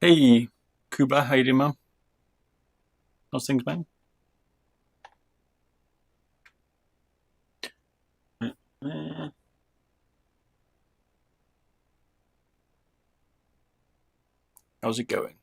Hey, Kuba, how you doing, man? How's things, man? Uh, How's it going?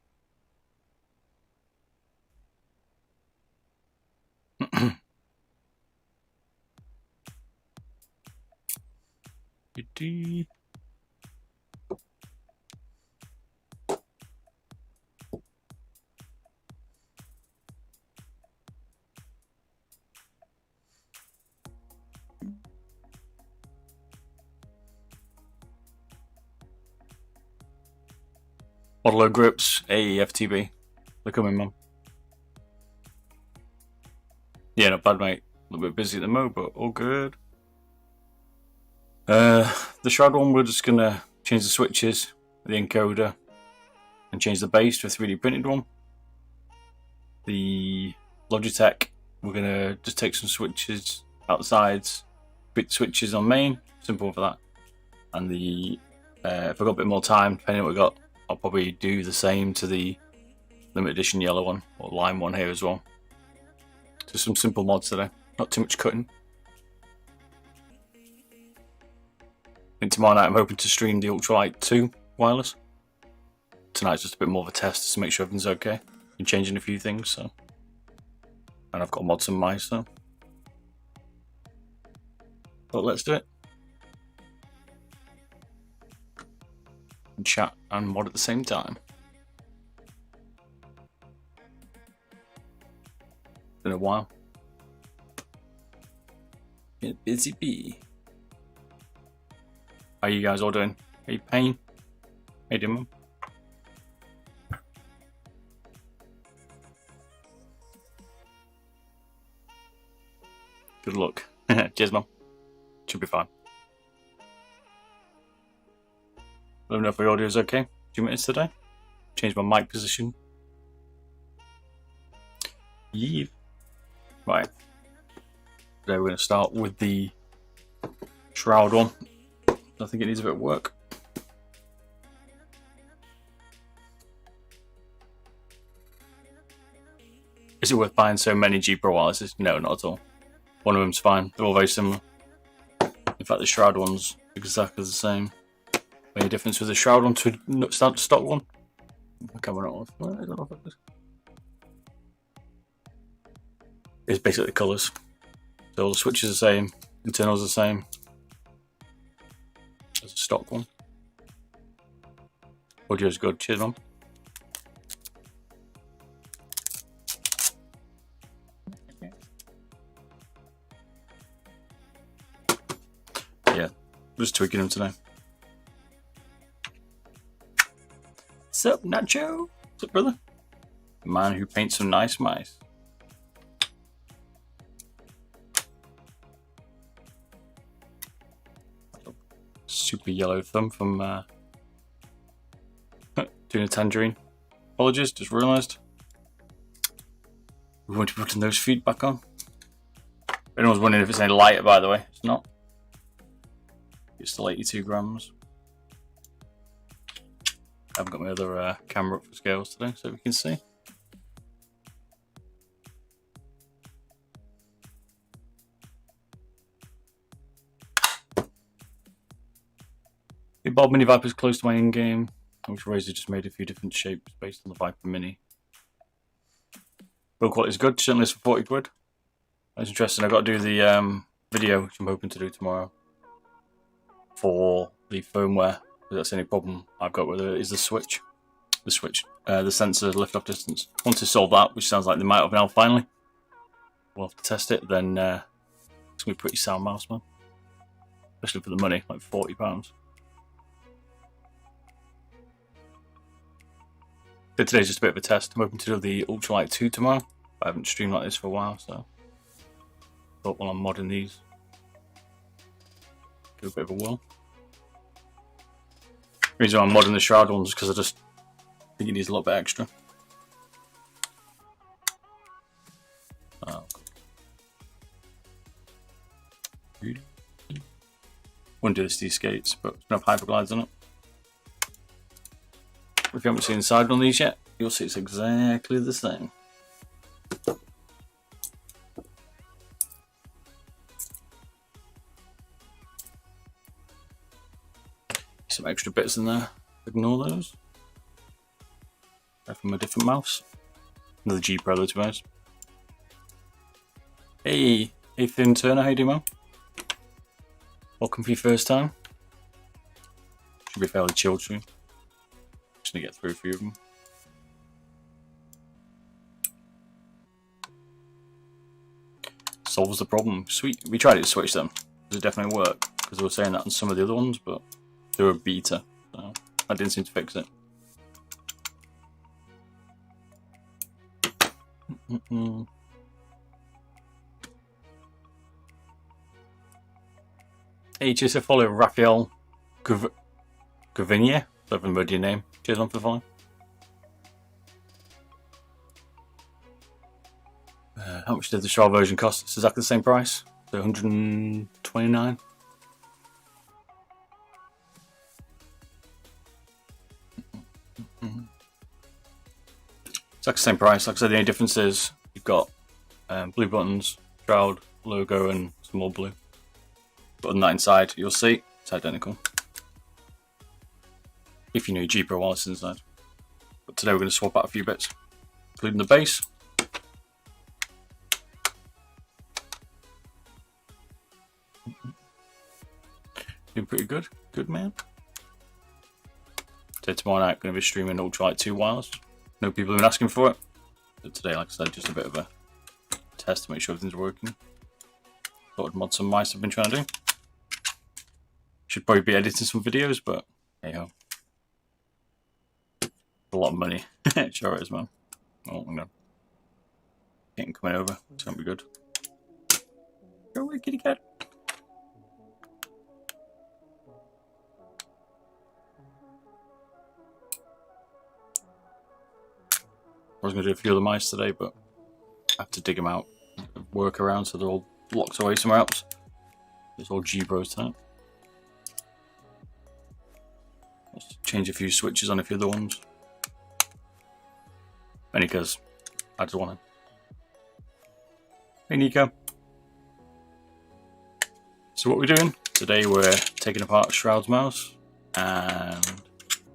Model grips, AEFTB. They're coming, man. Yeah, not bad, mate. A little bit busy at the moment, but all good. The Shroud one, we're just gonna change the switches, the encoder, and change the base to a 3D printed one. The Logitech, we're gonna just take some switches outside, pick the switches on main, simple for that. And the if I got a bit more time, depending on what we got, I'll probably do the same to the limited edition yellow one or lime one here as well. Just some simple mods today, not too much cutting. And tomorrow night I'm hoping to stream the Ultralight 2 wireless. Tonight's just a bit more of a test to make sure everything's okay. Been changing a few things, so. And I've got mods on my so. But let's do it. And chat and mod at the same time. Been a while. Been a busy bee. How you guys all doing? Are you paying? How you doing, man? Good luck. Cheers, man. Should be fine. Let me know if the audio is okay. 2 minutes today. Change my mic position. Yeah. Right. Today we're going to start with the Shroud one. I think it needs a bit of work. Is it worth buying so many G Pro wirelesses? No, not at all. One of them's fine. They're all very similar. In fact, the Shroud one's exactly the same. Any difference with the Shroud one to the stock one? My camera not off. I don't know if it is. It's basically the colours. So all the switches are the same, internals are the same as a stock one. Audio's good. Cheers, man. Yeah, just tweaking them today. What's up, Nacho? What's up, brother? The man who paints some nice mice. Super yellow thumb from doing a tangerine. Apologies, just realised. We won't be putting those feet back on. If anyone's wondering if it's any lighter, by the way, it's not. It's still 82 grams. I haven't got my other camera up for scales today, so we can see. The Bob Mini Viper is close to my in-game, which Razer just made a few different shapes based on the Viper Mini. Build quality is good, certainly it's for 40 quid. That's interesting. I've got to do the video, which I'm hoping to do tomorrow, for the firmware. If that's any problem I've got with it is the sensor lift-off distance. Once they solve that, which sounds like they might have now finally, we'll have to test it. Then it's gonna be a pretty sound mouse, man. Especially for the money, like £40. So today's just a bit of a test. I'm hoping to do the Ultralight 2 tomorrow. I haven't streamed like this for a while, so thought while I'm modding these, give a bit of a whirl. The reason why I'm modding the Shroud ones is because I just think it needs a little bit extra. Oh. Wouldn't do this to these skates, but it's gonna have hyperglides on it. if you haven't seen inside one of these yet, you'll see it's exactly the same. Some extra bits in there. Ignore those. They're from a different mouse. Another G Pro, to be honest. Hey, Ethan Turner, how you doing, man? Welcome for your first time. Should be fairly chilled soon. Just gonna get through a few of them. Solves the problem. Sweet. We tried to switch them. Does it definitely work? Because they were saying that on some of the other ones, but they were a beta, so I didn't seem to fix it. Hey, cheers to follow Raphael Gavinia. Don't remember your name. Cheers on for following. How much did the Shroud version cost? It's exactly the same price. So 129. It's like the same price. Like I said, the only difference is you've got blue buttons, Shroud logo, and some more blue. But on that inside, you'll see it's identical. If you know your G Pro wireless inside. But today we're going to swap out a few bits, including the base. Doing pretty good. Good, man. So tomorrow night, going to be streaming Ultralight 2 wireless. No people have been asking for it. But today, like I said, just a bit of a test to make sure everything's working. Thought I'd mod some mice I've been trying to do. Should probably be editing some videos, but hey ho. A lot of money. Sure it is, man. Oh, no. Getting coming over. It's going to be good. Go away, kitty cat. I was going to do a few of the mice today, but I have to dig them out, work around so they're all locked away somewhere else. It's all G Bros tonight. Let's change a few switches on a few other ones. Only because I just want to. Hey Nico. So what we're doing today, we're taking apart Shroud's mouse and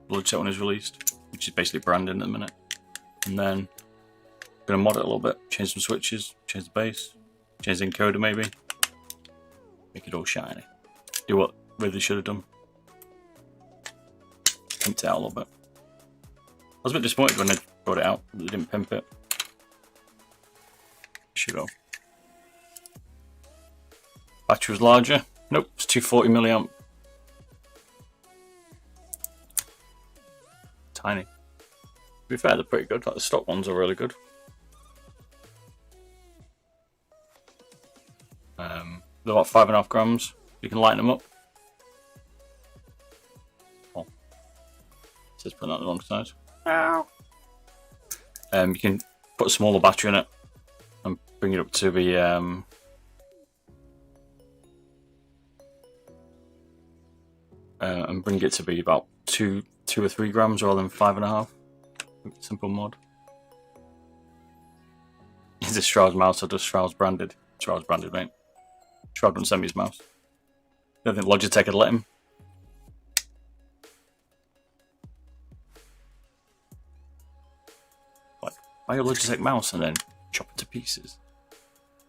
Bloodshot one is released, which is basically branding at the minute. And then gonna mod it a little bit, change some switches, change the base, change the encoder maybe, make it all shiny. Do what really should have done. Pimped it out a little bit. I was a bit disappointed when they brought it out, but they didn't pimp it. Should go. Battery was larger. Nope, it's 240 milliamp. Tiny. To be fair, they're pretty good. Like the stock ones are really good. They're about 5.5 grams. You can lighten them up. Oh, it says putting that on the wrong side. Ow. You can put a smaller battery in it and bring it up to the and bring it to be about 2 or 3 grams rather than 5.5. Simple mod. Is this Shroud's mouse or just Shroud's branded? Shroud's branded, mate. Shroud wouldn't send me his mouse. I don't think Logitech would let him. Like, buy a Logitech mouse and then chop it to pieces.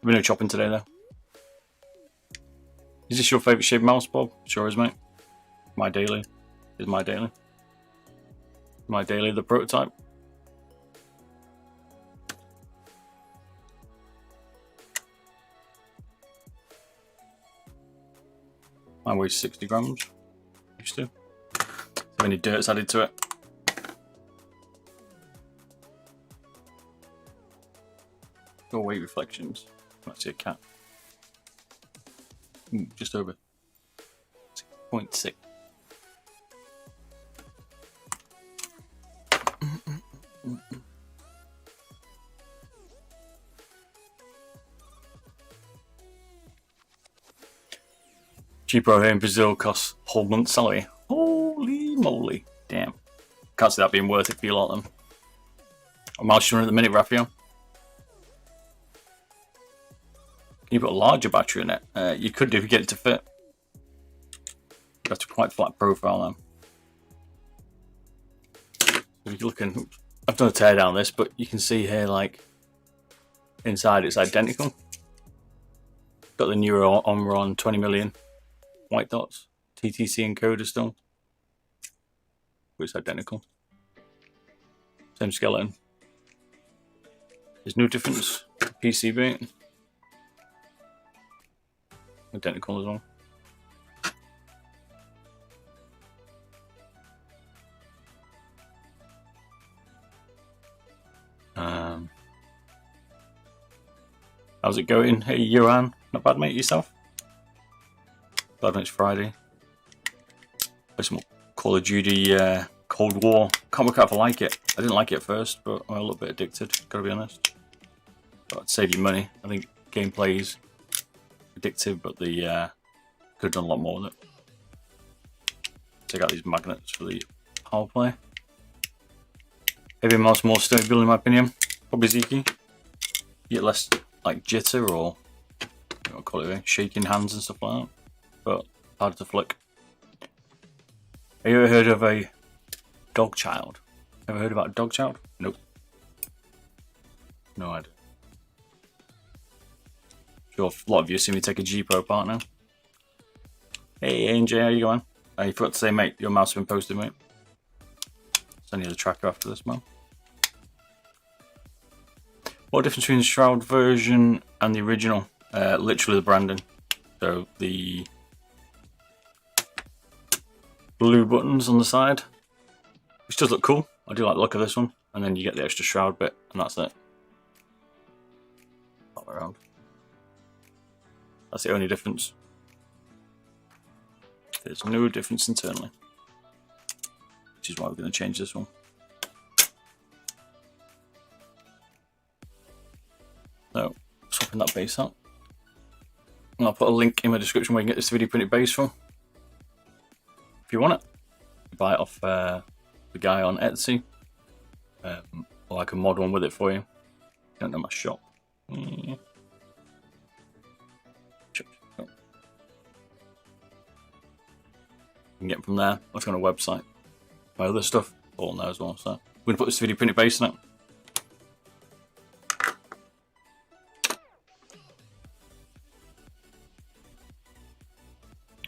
There'll be no chopping today, though. Is this your favourite shaped mouse, Bob? Sure is, mate. My daily is my daily. My daily, the prototype. Mine weighs 60 grams. Used to. So any dirt's added to it. Go weight reflections. Let's see a cat. Just over 6.6. G Pro here in Brazil costs whole month's salary. Holy moly. Damn. Can't see that being worth it for you lot of them. A mouse running at the minute, Raphael. Can you put a larger battery in it? You could do if you get it to fit. That's a quite flat profile then. If you're looking, I've done a tear down this, but you can see here, like, inside it's identical. Got the Neuro Omron 20 million white dots, TTC encoder still, but it's identical. Same skeleton. There's no difference. PCB, identical as well. How's it going? Hey, Johan. Not bad, mate. Yourself? Glad when it's Friday. Play some Call of Duty Cold War. Can't work out if I like it. I didn't like it at first, but I'm a little bit addicted, gotta be honest. But I'd save you money. I think gameplay is addictive, but the could have done a lot more with it. Take out these magnets for the power play. Heavy mouse more stable in my opinion. Probably Ziki. You get less like jitter or what call it, shaking hands and stuff like that. But harder to flick. Have you ever heard of a dog child? Ever heard about a dog child? Nope. No idea. Sure, a lot of you have seen me take a G-Pro apart now. Hey AJ, how you going? You forgot to say, mate, your mouse has been posted, mate. Send you the tracker after this, man. What difference between the Shroud version and the original? Literally the branding. So the blue buttons on the side, which does look cool. I do like the look of this one. And then you get the extra Shroud bit, and that's it. Pop around. That's the only difference. There's no difference internally, which is why we're going to change this one. So, swapping that base out. And I'll put a link in my description where you can get this 3D printed base from. If you want it, you buy it off the guy on Etsy. Or I can mod one with it for you. Don't know my shop. You can get them from there. I've got a website. My other stuff, all on there as well. So we're going to put this 3D printed base in it.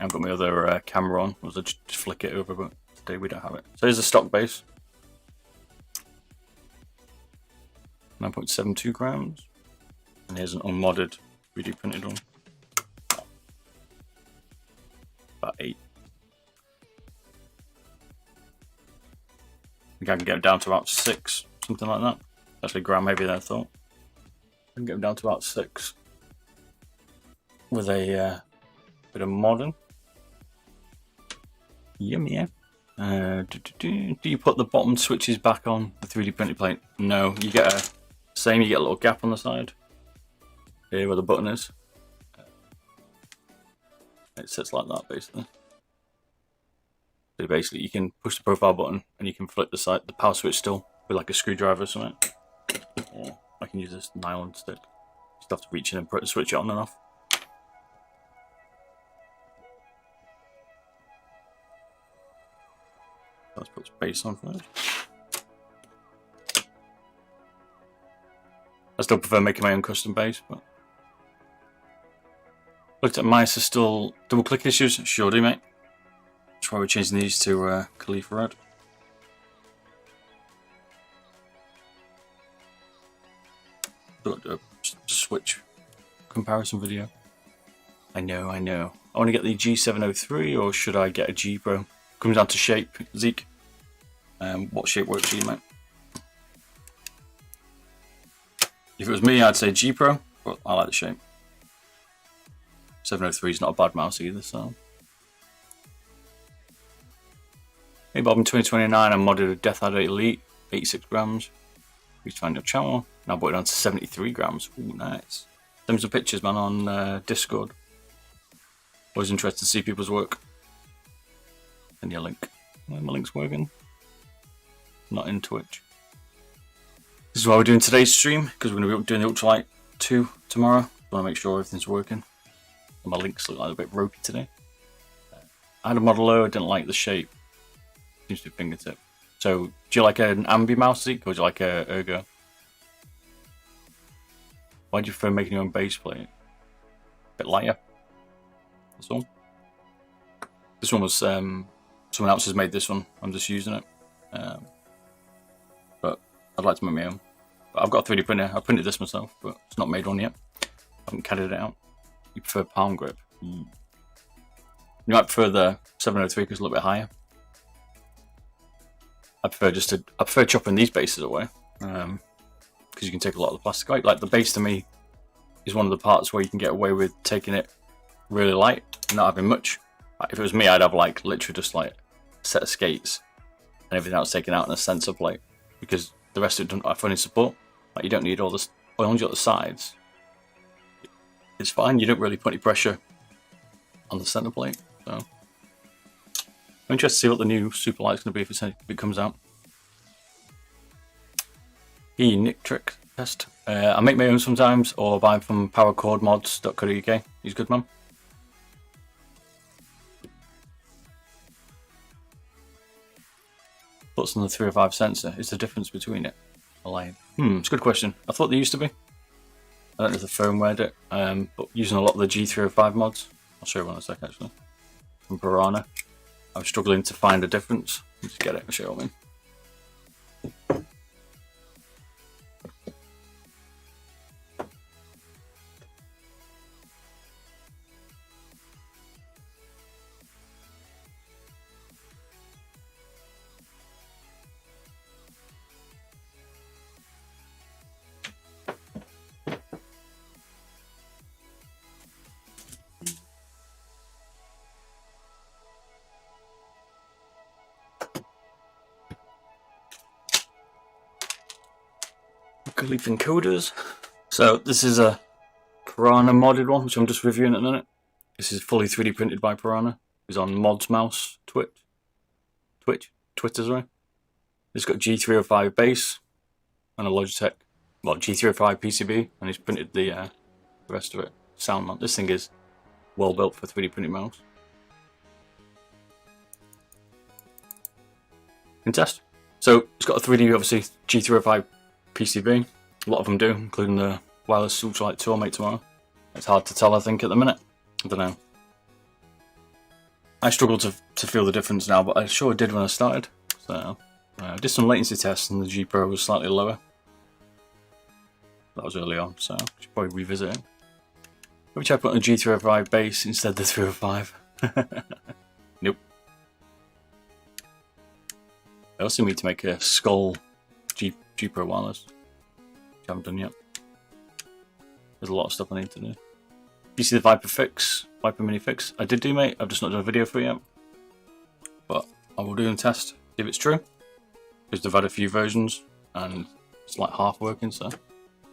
I've got my other camera on. I was just flick it over, but today we don't have it. So here's a stock base. 9.72 grams. And here's an unmodded 3D printed one. About 8. I think I can get them down to about 6, something like that. Actually, a gram heavier than I thought. I can get them down to about 6 with a bit of modding. Yummy, yeah. Do you put the bottom switches back on the 3D printed plate? No, you get a same. You get a little gap on the side here where the button is. It sits like that basically. So basically, you can push the profile button and you can flip the power switch still with like a screwdriver or something. Or I can use this nylon stick. Just have to reach in and switch it on and off. Let's put space on first. I still prefer making my own custom base, but looked at mice are still double click issues. Sure do, mate. That's why we're changing these to Khalifa Red. Got a switch comparison video. I know. I want to get the G703, or should I get a G Pro? Comes down to shape, Zeke. What shape works for you, mate? If it was me, I'd say G Pro, but I like the shape. 703 is not a bad mouse either, so. Hey Bob, in 2029 I modded a Death Adder Elite, 86 grams. Reached find your channel. Now brought it down to 73 grams. Ooh, nice. Send me some pictures, man, on Discord. Always interested to see people's work. Send you a link. My link's working. not in Twitch. This is why we're doing today's stream, because we're going to be doing the Ultralight 2 tomorrow. I want to make sure everything's working. And my links look like a bit ropey today. I had a Model O, I didn't like the shape. Seems to be fingertip. So, do you like an Ambi mouse, Zeke, or do you like a Ergo? Why do you prefer making your own base plate? A bit lighter. This one. This one was, someone else has made this one. I'm just using it. But I'd like to make my own. But I've got a 3D printer. I printed this myself, but it's not made one yet. I haven't carried it out. You prefer palm grip? You might prefer the 703 because it's a little bit higher. I prefer chopping these bases away because you can take a lot of the plastic out. Like the base to me is one of the parts where you can get away with taking it really light and not having much. Like if it was me, I'd have like literally just like a set of skates and everything else taken out in a sensor plate because the rest of it doesn't have any support. Like you don't need all this oil on the sides. It's fine. You don't really put any pressure on the center plate. So I'm interested to see what the new Super Light's going to be if it comes out. Nick Trick Test. I make my own sometimes or buy from powercordmods.co.uk. He's a good man. What's on the 305 sensor? Is the difference between it? It's a good question. I thought there used to be. I don't know if the firmware it, but using a lot of the G305 mods. I'll show you one in a sec actually. From Piranha. I'm struggling to find a difference. Let's get it, I'll show you what I mean. Leaf encoders. So this is a Piranha modded one, which I'm just reviewing at the minute. This is fully 3D printed by Piranha. It's on Mods Mouse Twitter, sorry. It's got G305 base and a Logitech, well, G305 PCB, and he's printed the rest of it. Sound mount. This thing is well built for 3D printed mouse. In test. So it's got a 3D, obviously, G305 PCB. A lot of them do, including the wireless Ultralight 2 I'll make tomorrow. It's hard to tell, I think, at the minute. I don't know. I struggle to feel the difference now, but I sure did when I started. So, I did some latency tests and the G Pro was slightly lower. That was early on, so I should probably revisit it. Maybe try putting a G305 base instead of the 305. Nope. I also need to make a Skull G Pro wireless, which I haven't done yet. There's a lot of stuff I need to do. You see the Viper Mini fix? I did do, mate. I've just not done a video for it yet. But I will do a test, see if it's true. Because they've had a few versions and it's like half working, so it'd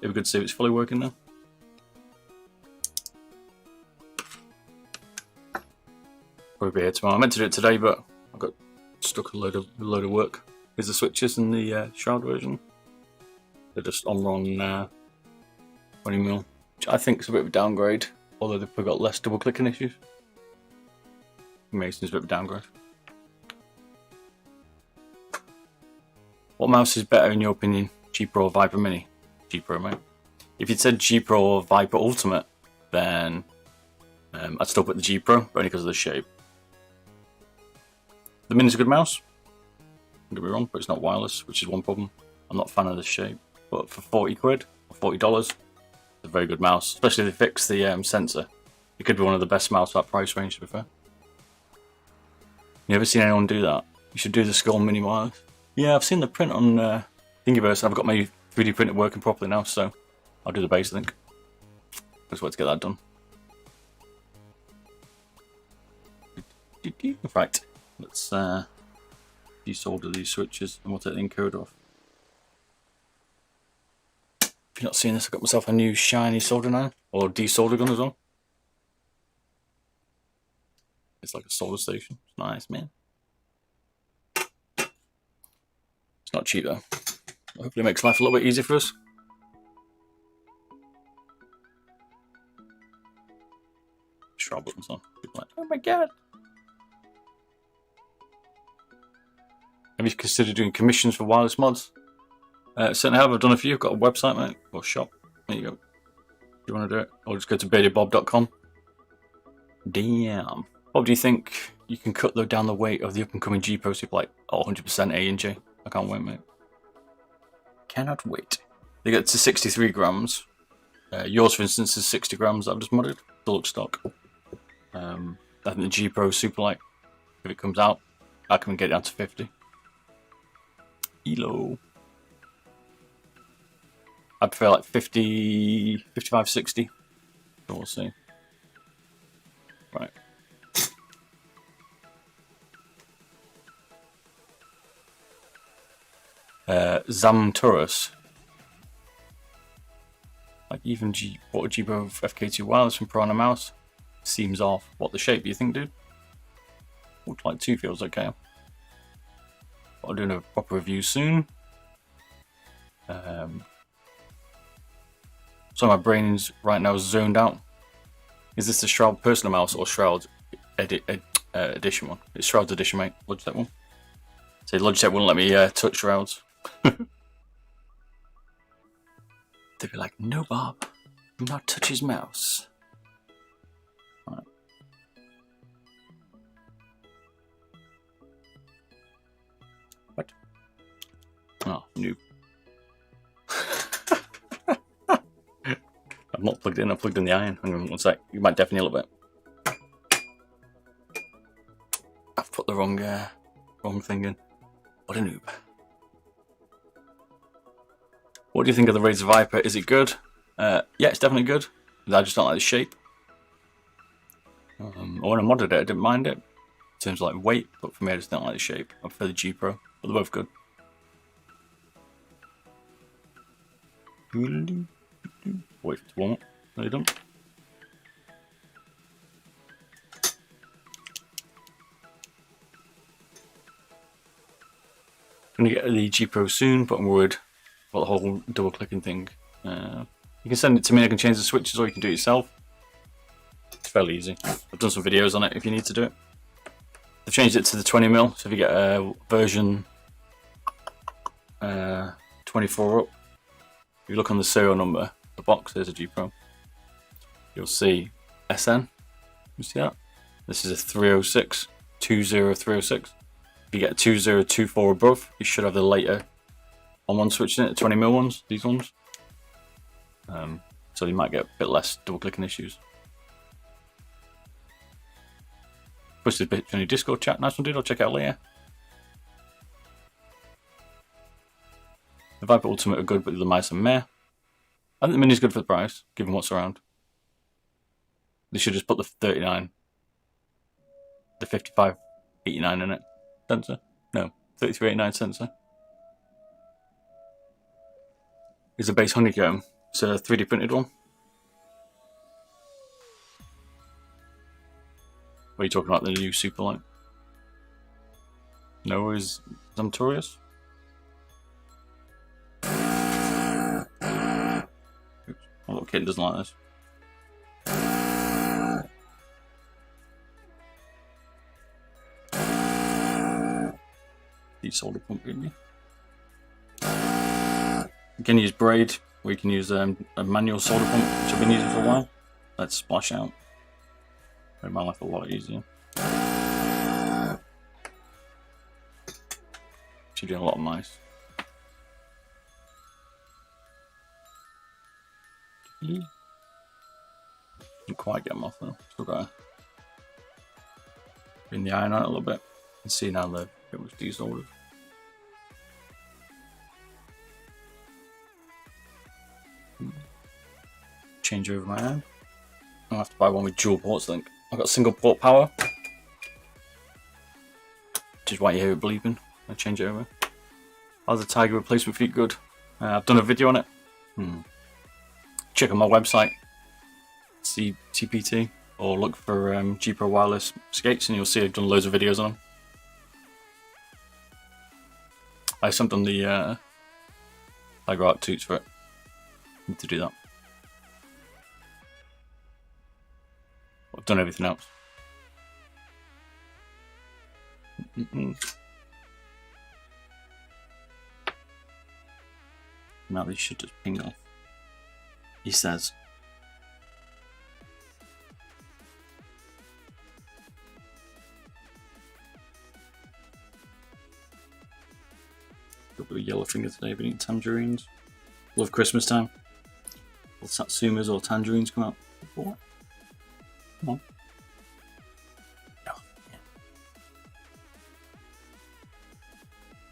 be good to see if it's fully working now. Probably be here tomorrow. I meant to do it today, but I got stuck a load of work. Here's the switches in the Shroud version. They're just on wrong 20mm, which I think is a bit of a downgrade, although they've got less double clicking issues. Mason's a bit of a downgrade. What mouse is better in your opinion, G Pro or Viper Mini? G Pro, mate. If you'd said G Pro or Viper Ultimate, then I'd still put the G Pro, but only because of the shape. The Mini's a good mouse, don't get me wrong, but it's not wireless, which is one problem. I'm not a fan of the shape, but for 40 quid or $40, it's a very good mouse, especially if they fix the sensor. It could be one of the best mouse for that price range, to be fair. You ever seen anyone do that? You should do the Skull Mini wireless. Yeah, I've seen the print on Thingiverse, and I've got my 3D printer working properly now, so I'll do the base, I think. Just wait to get that done. Right, let's desolder these switches and we'll take the encoder off. If you've not seen this, I got myself a new shiny soldering iron, or desolder gun as well. It's like a solder station. It's nice, man. It's not cheap though. Hopefully it makes life a little bit easier for us. Shroud buttons on. People like, oh my god. Have you considered doing commissions for wireless mods? Certainly have. I've done a few. I've got a website, mate, or shop. There you go. If you want to do it, or just go to babybob.com. Damn. Bob, do you think you can cut down the weight of the up and coming G Pro Super like 100% A and J? I can't wait, mate. Cannot wait. They get to 63 grams. Yours, for instance, is 60 grams that I've just modded. Deluxe stock. I think the G Pro Super Light, if it comes out, I can get it down to 50. Elo. I prefer like 50, 55, 60. So we'll see. Right. Zamturus. Like even what a G Pro FK2 wireless from Pro on a mouse seems off. What the shape do you think, dude? Looks like 2 feels okay. I'll do a proper review soon. So my brain's right now zoned out. Is this the Shroud personal mouse or Shrouds edition one? It's Shrouds edition, mate. Logitech one. So Logitech wouldn't let me touch Shrouds. They'd be like, no, Bob, do not touch his mouse. Right. What? Oh, noob. I'm not plugged in, I plugged in the iron. Hang on one sec, you might deafen me a little bit. I've put the wrong thing in. What a noob. What do you think of the Razer Viper? Is it good? Yeah, it's definitely good. I just don't like the shape. When I modded it, I didn't mind it. In terms of like weight, but for me I just don't like the shape. I prefer the G Pro, but they're both good. Wait for it to warm up. No, you don't. I'm going to get the G Pro soon, but I'm worried about the whole double clicking thing. You can send it to me, I can change the switches, or you can do it yourself. It's fairly easy. I've done some videos on it if you need to do it. I've changed it to the 20mm, so if you get a version 24 up, if you look on the serial number, the box, there's a G Pro. You'll see SN. You see that? This is a 306, 20306. If you get a 2024 above, you should have the later on one switch in it, the 20mm ones, these ones. So you might get a bit less double clicking issues. Posted a bit in your Discord chat, nice one dude, I'll check it out later. The Viper Ultimate are good, but the mice are meh. I think the Mini's good for the price, given what's around. They should just put the 39, the 5589 in it. Sensor? No, 3389 sensor. Is a base honeycomb. It's a 3D printed one. What are you talking about, the new Superlight? No, is Zamtorius? Oops, my little kid doesn't like this. Solder pump, didn't you? You can use braid, or you can use a manual solder pump, which I've been using for a while. Let's splash out. Made my life a lot easier. She's doing a lot of mice. Didn't quite get them off though. Still gotta bring the iron out a little bit and see now they're pretty much desoldered. Change over my hand. I'll have to buy one with dual ports, I think. I've got single port power, which is why you hear it bleeping. I'll change it over. How's the Tiger replacement feet good? I've done a video on it. Check on my website, TPT, or look for G Pro wireless skates and you'll see I've done loads of videos on them. I sent on the Tiger Art toots for it. Need to do that. I've done everything else. Now these should just ping off. He says. Got a bit of yellow finger today, been eating tangerines. Love Christmas time. Will satsumas or tangerines come out before? Come on. Oh, yeah.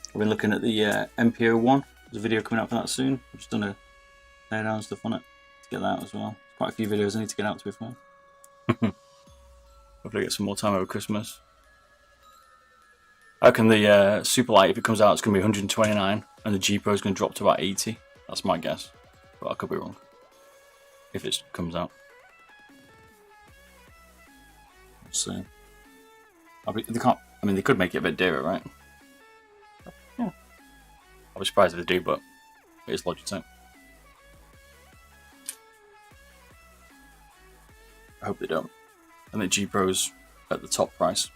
I've been looking at the MPO1. There's a video coming out for that soon. I've just done a teardown stuff on it to get that out as well. There's quite a few videos I need to get out to be fair. Hopefully get some more time over Christmas. I reckon the Super Light, if it comes out, it's going to be 129 and the G Pro is going to drop to about 80. That's my guess, but I could be wrong if it comes out. Let's see. They can't. I mean, they could make it a bit dearer, right? Yeah. I'll be surprised if they do, but it is Logitech. I hope they don't. And the G Pro's at the top price.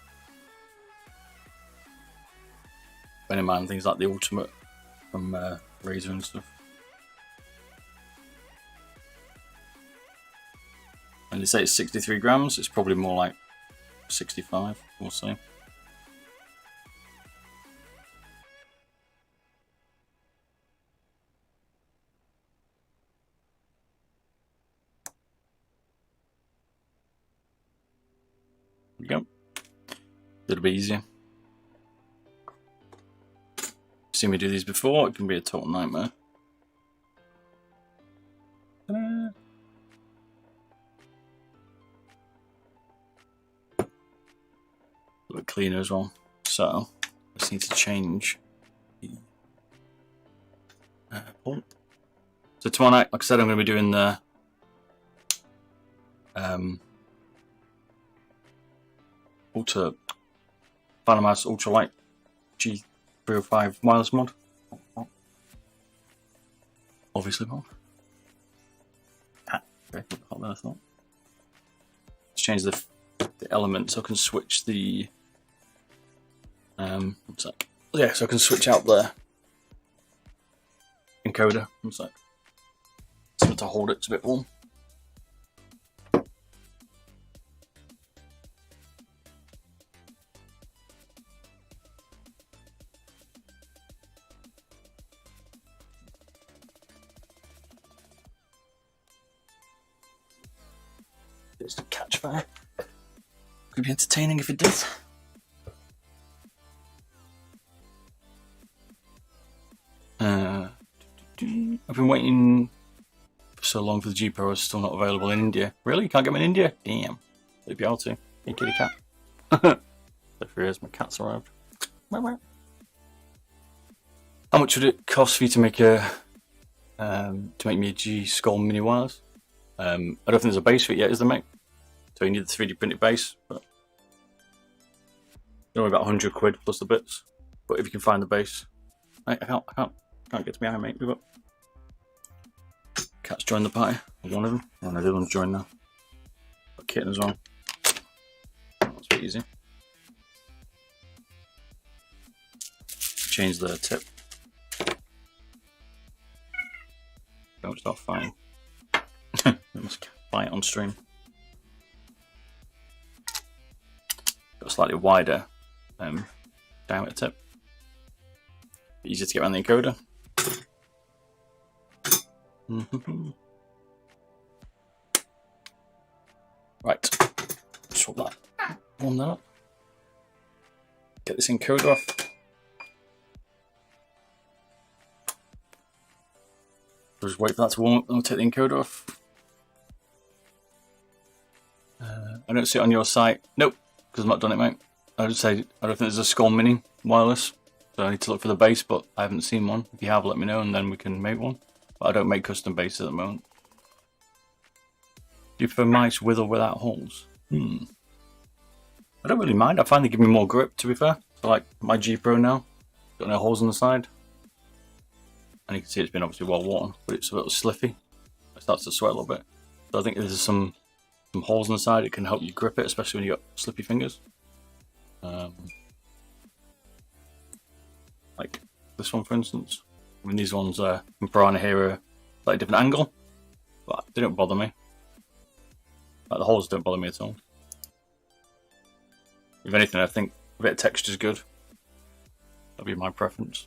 Bear in mind things like the Ultimate from Razer and stuff. And they say it's 63 grams, it's probably more like 65, we'll see. There we go. A little bit easier. Seen me do these before, it can be a total nightmare. A little bit cleaner as well. So, I just need to change the pump. So tomorrow night, like I said, I'm going to be doing the Phantom Ultra Light G305 wireless mod. Obviously mod. Very hot there, I thought. Let's change the element so I can switch the one sec. Yeah, so I can switch out the encoder. One sec. Something to hold it, it's a bit warm. Just a catch fire. Could be entertaining if it did. I've been waiting for so long for the G Pro. It's still not available in India. Really? You can't get them in India? Damn. They'd be able to. Hey, kitty cat. There he is. My cat's arrived. How much would it cost for you to make me a G Skull Mini Wireless? I don't think there's a base for it yet, is there, mate? So you need the 3D printed base, but only about 100 quid plus the bits. But if you can find the base, mate, I can't get to my eye, mate. Move up. Cat's joined the party. One of them. And the other one's joined now. Got Kitten as well. That's pretty easy. Change the tip. Don't start fighting. We must fight on stream. Got a slightly wider diameter tip. Easier to get around the encoder. Right, swap that. Warm that up. Get this encoder off. Just wait for that to warm up and we'll take the encoder off. I don't see it on your site. Nope, because I've not done it, mate. I would say I don't think there's a Skull Mini wireless, so I need to look for the base, but I haven't seen one. If you have, let me know, and then we can make one. But I don't make custom bases at the moment. Do you prefer mice with or without holes? I don't really mind. I find they give me more grip, to be fair. So like my G Pro now, got no holes on the side. and you can see it's been obviously well worn, but it's a little slippy. It starts to sweat a little bit. So I think there's some holes on the side. It can help you grip it, especially when you got slippy fingers. Like this one, for instance. I mean, these ones from Piranha here are like a different angle, but they don't bother me. Like the holes don't bother me at all. If anything, I think a bit of texture is good. That'll be my preference.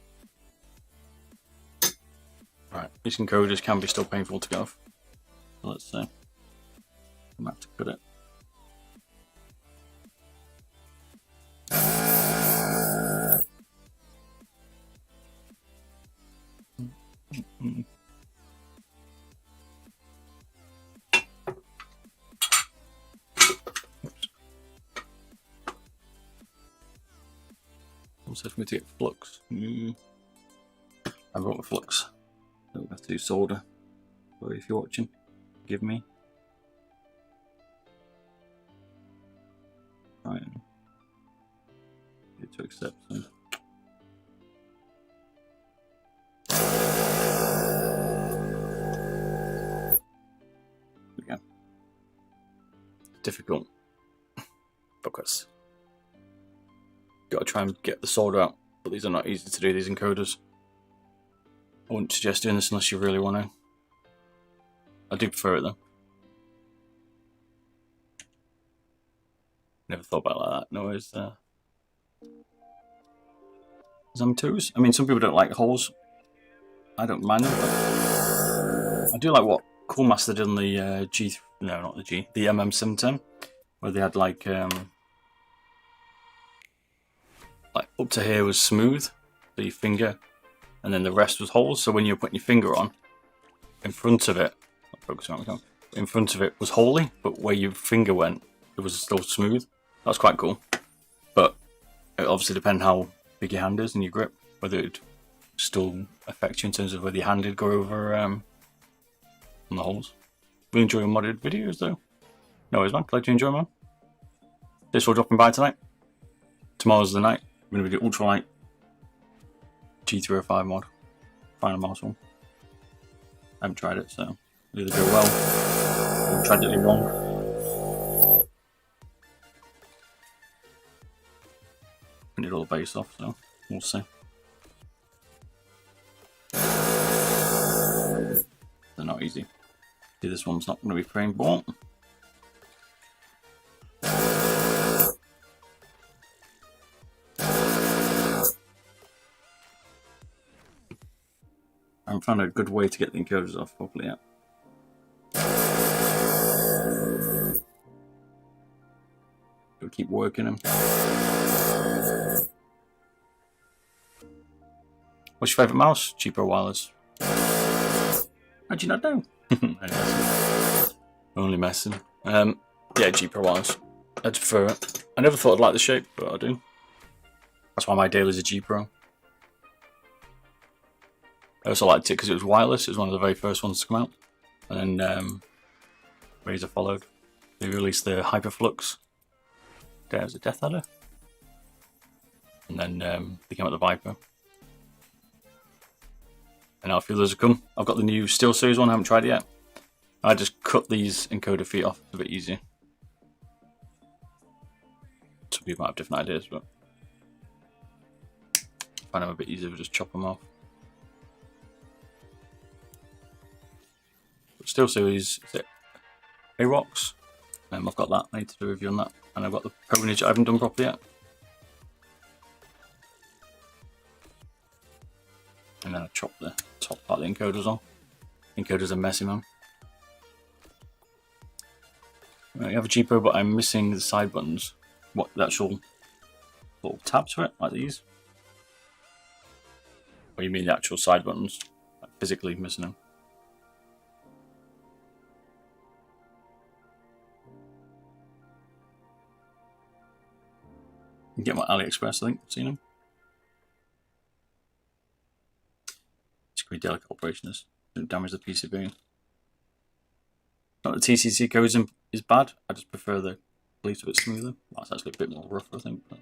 Right, these encoders can be still painful to get off. So let's see. I'm gonna have to cut it. Also for me to get flux. I brought the flux. Don't have to do solder. So if you're watching, give me. Right. Get to accept them. Again. It's difficult because got to try and get the solder out, but these are not easy to do, these encoders. I wouldn't suggest doing this unless you really want to. I do prefer it though. Never thought about it like that. No, it's some twos. I mean, some people don't like holes. I don't mind them, but I do like what Coolmaster did on the G. No, not the G. The MM710, where they had like up to here was smooth, so your finger, and then the rest was holes. So when you're putting your finger on, in front of it, in front of it was holy, but where your finger went, it was still smooth. That's quite cool, but it obviously depends how big your hand is and your grip, whether it still affect you in terms of whether your hand did go over on the holes. We enjoy modded videos though. No worries, man. Glad you enjoy, man. This will dropping by tonight. Tomorrow's the night. I'm going to do ultralight G305 mod. Final mouse one. I haven't tried it, so it'll either go well or tragically wrong. I need all the base off, so we'll see. They're not easy. See, this one's not going to be frame bought. I haven't found a good way to get the encoders off properly yet. Gotta keep working them. What's your favourite mouse? Cheaper wireless. How'd you not know? Only messing. Yeah, cheaper wireless. I'd prefer it. I never thought I'd like the shape, but I do. That's why my Daily's a G Pro. I also liked it because it was wireless. It was one of the very first ones to come out. And then Razer followed. They released the Hyperflux. There's a Death Adder. And then they came out the Viper. And now a few others have come. I've got the new Steel Series one. I haven't tried it yet. I just cut these encoder feet off. It's a bit easier. Some people might have different ideas, but I find them a bit easier to just chop them off. Steel Series, is it A-Rocks? I've got that. I need to do a review on that. And I've got the Pwnage I haven't done properly yet. And then I chop the top part of the encoders on. Encoders are messy, man. You have a G Pro, but I'm missing the side buttons. What, the actual little tabs for it, like these? Or you mean the actual side buttons? Like physically missing them? You can get my AliExpress, I think. Seen them? It's a pretty delicate operation, this. Don't damage the PCB. Not the TCC code is bad, I just prefer the bleeds a bit smoother. Well, it's actually a bit more rough, I think. But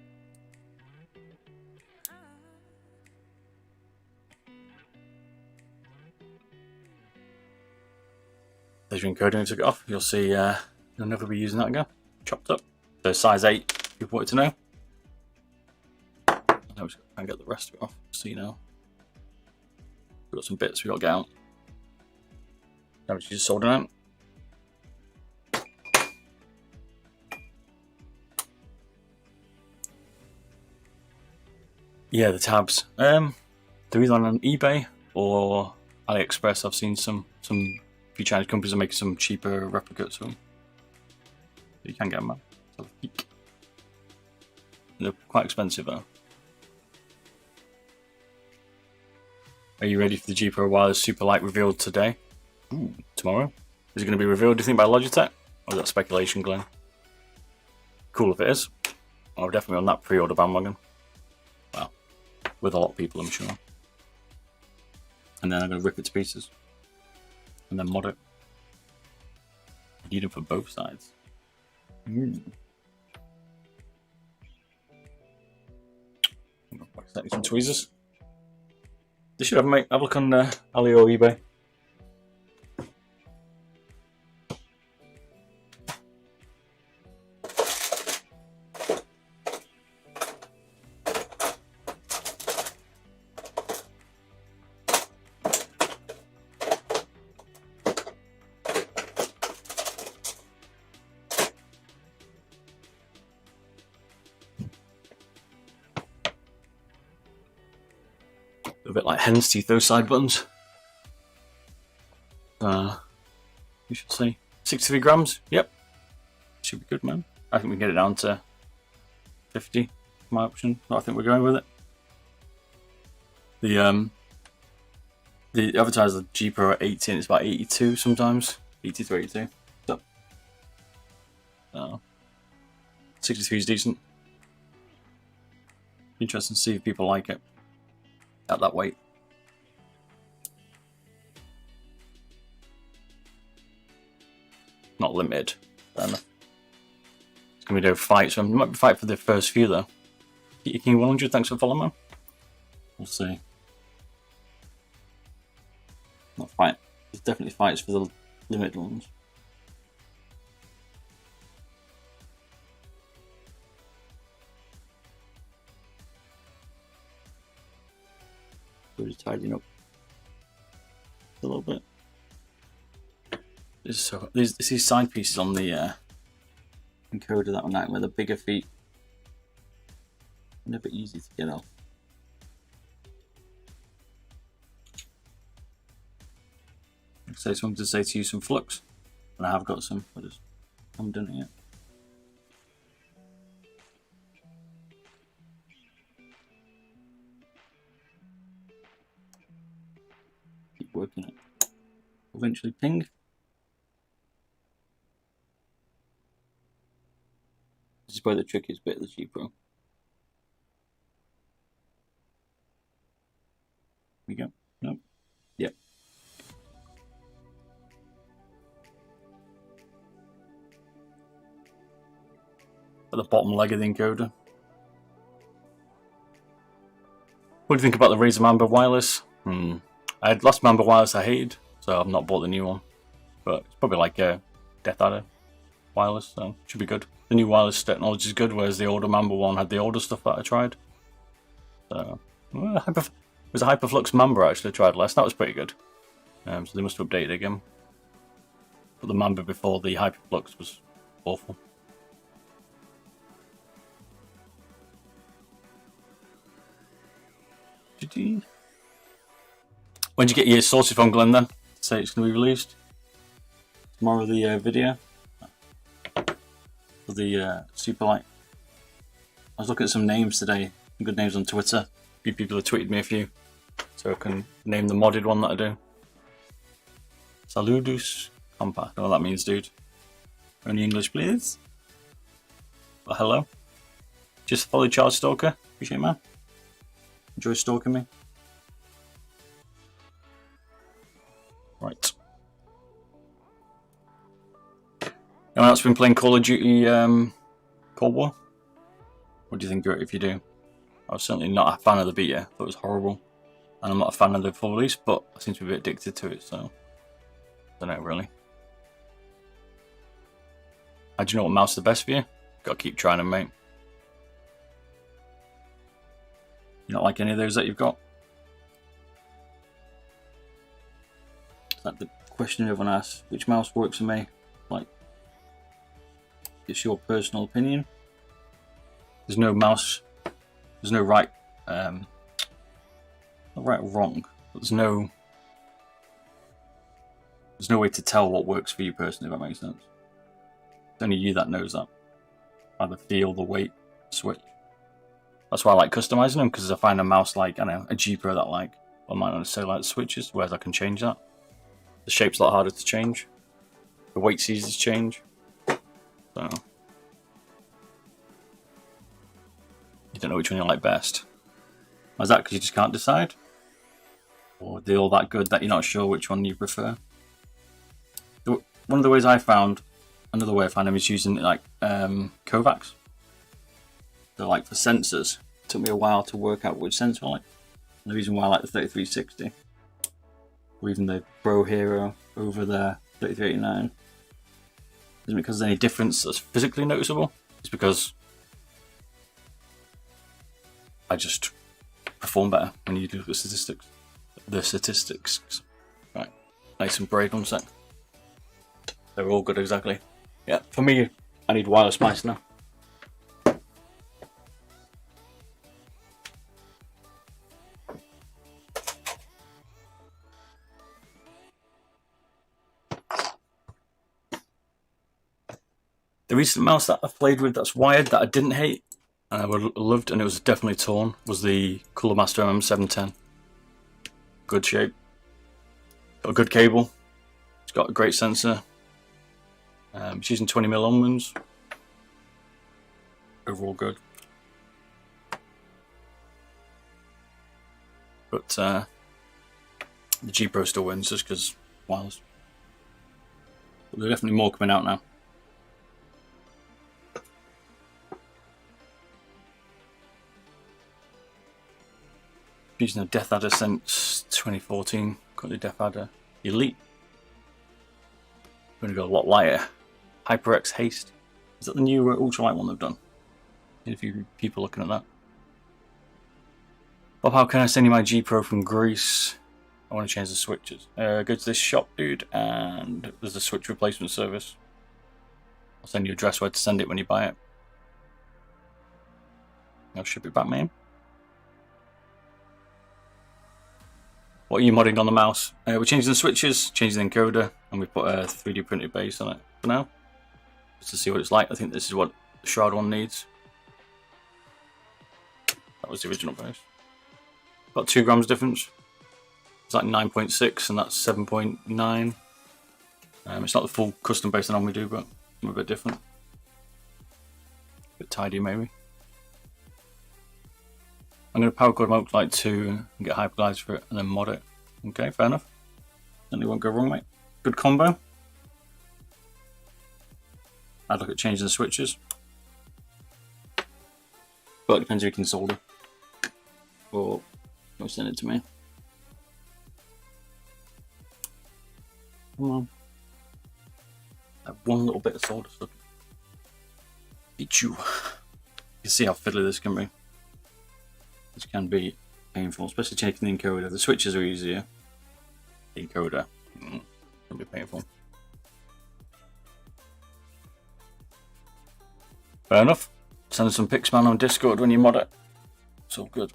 there's your encoding. Took it off. You'll see you'll never be using that again. Chopped up. So size 8. If you wanted to know. Now we're just going to get the rest of it off. So you know. We've got some bits we got to get out. Now we just solder out. Yeah, the tabs. They're either on eBay or AliExpress. I've seen some few Chinese companies are making some cheaper replicas of them. You can get them. Have a peek. They're quite expensive though. Are you ready for the G Pro Wireless Super Light revealed today? Ooh, tomorrow? Is it going to be revealed, do you think, by Logitech? Or is that speculation, Glenn? Cool if it is. I'll definitely on that pre-order bandwagon. Well, with a lot of people, I'm sure. And then I'm going to rip it to pieces. And then mod it. I need them for both sides. Some tweezers. They should have a look on Ali or eBay. A bit like hen's teeth, those side buttons. You should say 63 grams. Yep, should be good, man. I think we can get it down to 50. My option. I think we're going with it. The advertiser G Pro at 80 and it's about 82 sometimes. 83, 82. So 63 is decent. Interesting to see if people like it at that weight. Not limited. Fair enough. It's gonna be no fight, so I might be fight for the first few though. King 100, thanks for following, man. We'll see. Not fight. There's definitely fights for the limited ones. We're just tidying up a little bit. There's these side pieces on the encoder that one out where the bigger feet are a bit easy to get off. So I wanted to say to you some flux, and I have got some. I just haven't done it yet. Keep working it. Eventually ping. This is probably the trickiest bit of the G Pro. We go. Nope. Yep. At the bottom leg of the encoder. What do you think about the Razer Mamba Wireless? I had last Mamba Wireless I hated, so I've not bought the new one. But it's probably like a Death Adder wireless, so it should be good. The new wireless technology is good, whereas the older Mamba one had the older stuff that I tried. So, well, it was a Hyperflux Mamba actually I tried last. That was pretty good. So they must have updated again. But the Mamba before the Hyperflux was awful. When did you get your sources from, Glenn, then? Say it's going to be released? Tomorrow, the video. For the Super Light. I was looking at some names today. Some good names on Twitter. A few people have tweeted me a few. So I can name the modded one that I do. Saludus Compa. I don't know what that means, dude. Only English, please. Well, hello. Just follow Charles Stalker. Appreciate it, man. Enjoy stalking me. Right. Anyone else been playing Call of Duty Cold War? What do you think if you do? I was certainly not a fan of the beta. I thought it was horrible. And I'm not a fan of the full release, but I seem to be a bit addicted to it, so I don't know really. How do you know what mouse is the best for you? Got to keep trying them, mate. You not like any of those that you've got? Is that the question everyone asks? Which mouse works for me? Like, it's your personal opinion. There's no mouse. There's no right, not right or wrong. But there's no way to tell what works for you personally. If that makes sense. It's only you that knows that. Either feel the weight, switch. That's why I like customizing them, because I find a mouse like, I don't know, a G Pro that I like, I might not necessarily like the switches, whereas I can change that. The shape's a lot harder to change. The weight's easy to change. So you don't know which one you like best. Why is that? Because you just can't decide? Or are they all that good that you're not sure which one you prefer? One of the ways I found, another way I found them is using like Kovacs. So like for sensors, it took me a while to work out which sensor I like. And the reason why I like the 3360, or even the Pro Hero over the 3389, isn't because there's any difference that's physically noticeable. It's because I just perform better when you look at the statistics. Right, nice and break on sec. They're all good exactly. Yeah, for me, I need wireless mice now. The recent mouse that I've played with that's wired that I didn't hate and I loved, and it was definitely torn, was the Cooler Master MM710. Good shape. Got a good cable. It's got a great sensor. It's using 20mm onwards. Overall good. But the G Pro still wins just because wireless. But there are definitely more coming out now. Using a Death Adder since 2014. Got the Death Adder Elite. I'm going to go a lot lighter. HyperX Haste. Is that the new ultralight one they've done? A few people looking at that. Bob, how can I send you my G Pro from Greece? I want to change the switches. Go to this shop, dude, and there's a switch replacement service. I'll send you an address where to send it when you buy it. I'll ship it back, man. What are you modding on the mouse? We're changing the switches, changing the encoder, and we put a 3D printed base on it for now. Just to see what it's like. I think this is what the Shroud one needs. That was the original base. About 2 grams difference. It's like 9.6 and that's 7.9. It's not the full custom base I normally do, but I'm a bit different. A bit tidy maybe. I'm going to power code my Ultralight 2 and get hyperglides for it and then mod it. Okay, fair enough. Certainly won't go wrong, mate. Good combo. I'd look at changing the switches. But it depends if you can solder. Or you'll send it to me. Come on. That one little bit of solder stuff. Eat you. You can see how fiddly this can be. This can be painful, especially taking the encoder. The switches are easier. The encoder can be painful. Fair enough. Send some pics, man, on Discord when you mod it. It's all good.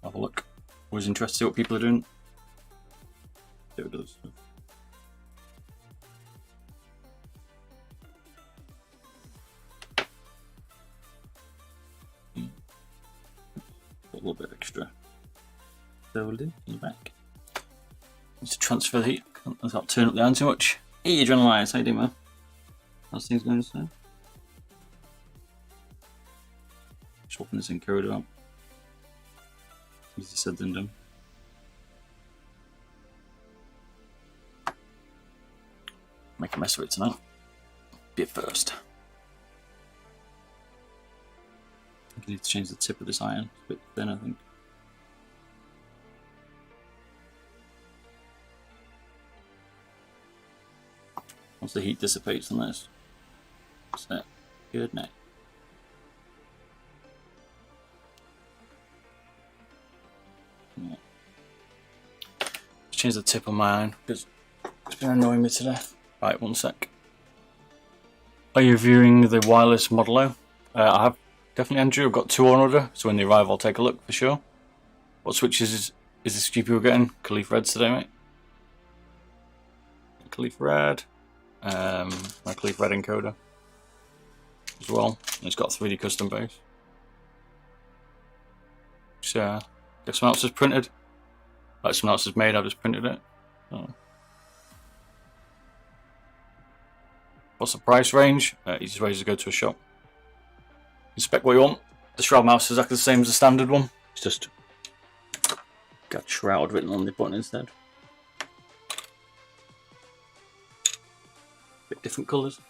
Have a look. Always interested to see what people are doing. Do it stuff. A little bit extra solder in the back. Need to transfer the heat. Let's not turn up the iron too much. Hey, Adrenaline, how you doing, man? How's things going today? Swapping this encoder out. Easier said than done. Make a mess of it tonight. Be it first. I need to change the tip of this iron. It's a bit thin, I think. once the heat dissipates on this. That's it. Good night. Yeah. Let's change the tip on my iron because it's been annoying me today. Right, one sec. Are you viewing the wireless Model O? I have, definitely, Andrew. I've got 2 on order, so when they arrive I'll take a look for sure. What switches is this GPU getting? Khalif Reds today, mate. Khalif Red. My Khalif Red encoder as well. And it's got 3D custom base. So, guess someone else has printed. Like someone else has made, I've just printed it. So. What's the price range? Easiest way is to go to a shop. Inspect what you want. The Shroud mouse is exactly the same as the standard one. It's just got Shroud written on the button instead. Bit different colours.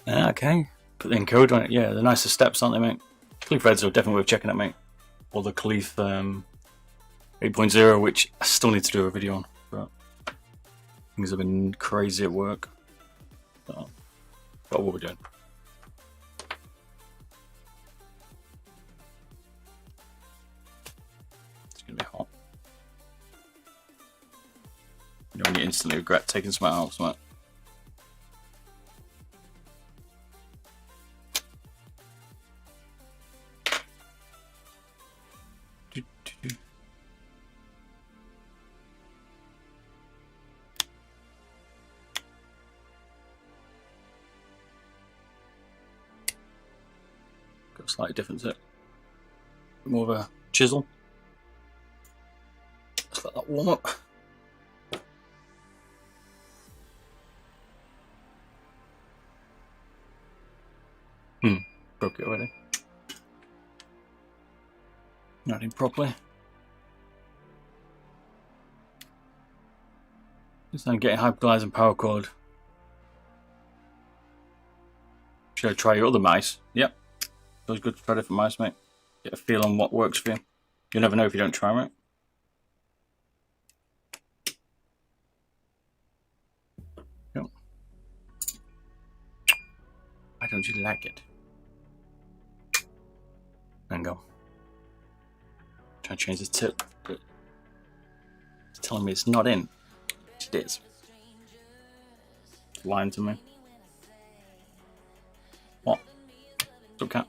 Okay, put the encoder on it. Yeah, the nicer steps, aren't they, mate? Khalif Reds are definitely worth checking out, mate. Or the Khalif 8.0, which I still need to do a video on. But things have been crazy at work. So, got what we're doing. It's gonna be hot. You know when you instantly regret taking some out, something. Got a slightly different tip. More of a chisel. Let's let that warm up. Broke it already. Not in properly. Just I'm getting hyperglyze and power cord. Should I try your other mice? Yep. It's always good to try different mice, mate. Get a feel on what works for you. You'll never know if you don't try, right? Yep. Why don't you like it? Then go. Try to change the tip, but it's telling me it's not in. It is. It's lying to me. What? What's up, cat?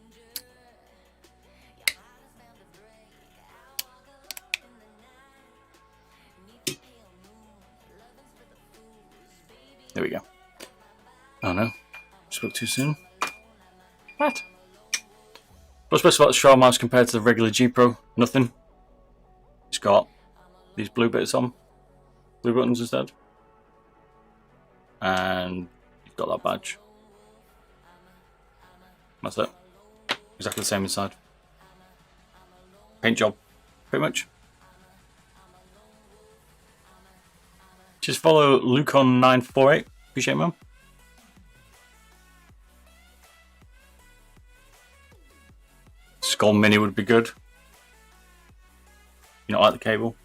There we go. Oh no. Spoke too soon. What? What's best about the Shroud mouse compared to the regular G Pro? Nothing. It's got these blue bits on. Blue buttons instead. And you've got that badge. That's it. Exactly the same inside. Paint job. Pretty much. Just follow Lucon948. Appreciate it, man. Skull Mini would be good. You not like the cable?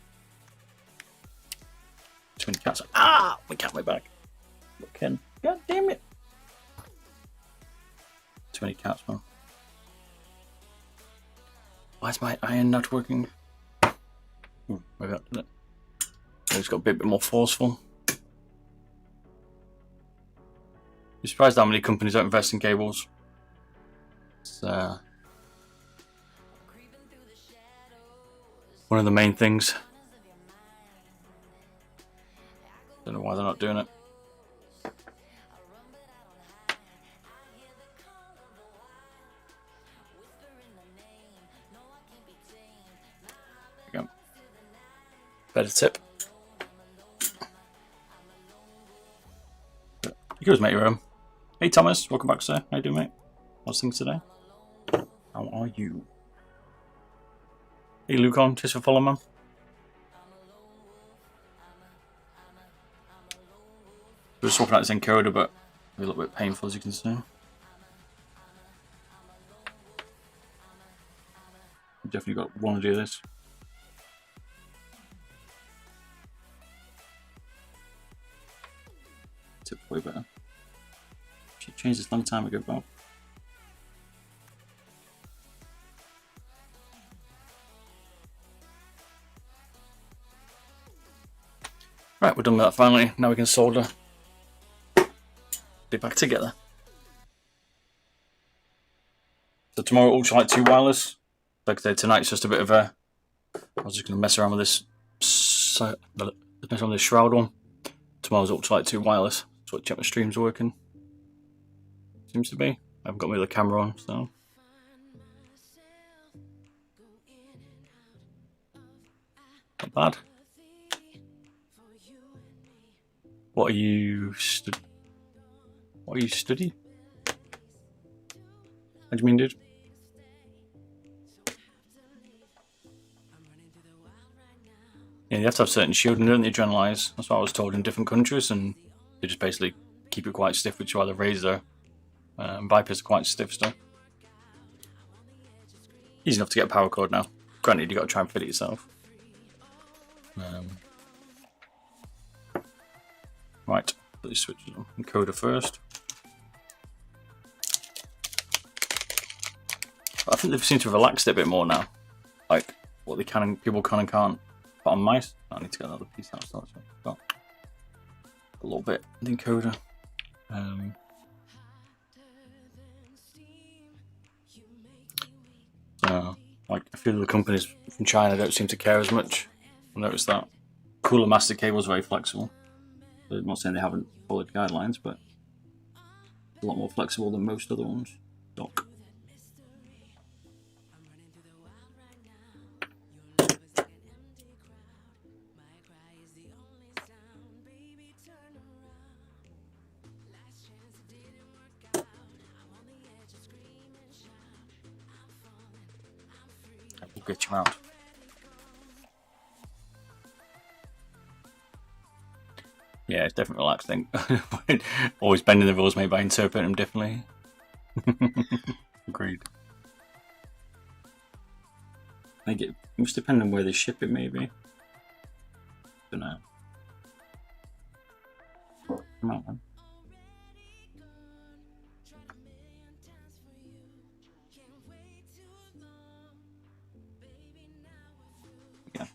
Too many cats. Ah! My cat, my back. Look, Ken. God damn it. Too many cats, man. Why is my iron not working? Ooh, maybe that did it. It's got a bit more forceful. You're surprised how many companies don't invest in cables. It's one of the main things. Don't know why they're not doing it. There we go. Better tip. You can always make your own. Hey Thomas, welcome back, sir. How you doing, mate? How's things today? How are you? Hey Lucon, just for following, man. We're swapping out this encoder, but a little bit painful, as you can see. Definitely want to do this. Tip's way better. She changed this a long time ago, Bob. Right, we're done with that finally. Now we can solder. Be back together. So tomorrow, Ultralight 2 wireless. Like I said, tonight's just a bit of a. I was just going to mess around with this. Mess around with this Shroud one. Tomorrow's Ultralight 2 wireless. So check my streams are working. Seems to be. I haven't got my other camera on, so. Not bad. What are you studying? What are you studying? What do you mean, dude? Yeah, you have to have certain shielding, don't they, adrenalize? That's what I was told in different countries, and they just basically keep it quite stiff, which is why the Razor Vipers are quite stiff still. Easy enough to get a power cord now. Granted, you've got to try and fit it yourself. Right, put these switches on. Encoder first. I think they've seemed to have relaxed it a bit more now. Like, what they can and people can and can't put on mice. I need to get another piece out. So got a little bit the encoder. So, like, a few of the companies from China don't seem to care as much. I noticed that. Cooler Master cable is very flexible. I'm not saying they haven't followed guidelines, but a lot more flexible than most other ones. Dock. We'll get you out. Yeah, it's definitely relaxed thing. Always bending the rules, maybe I interpret them differently. Agreed. I think it must depend on where they ship it, maybe. Don't know. Come on, man. Yeah.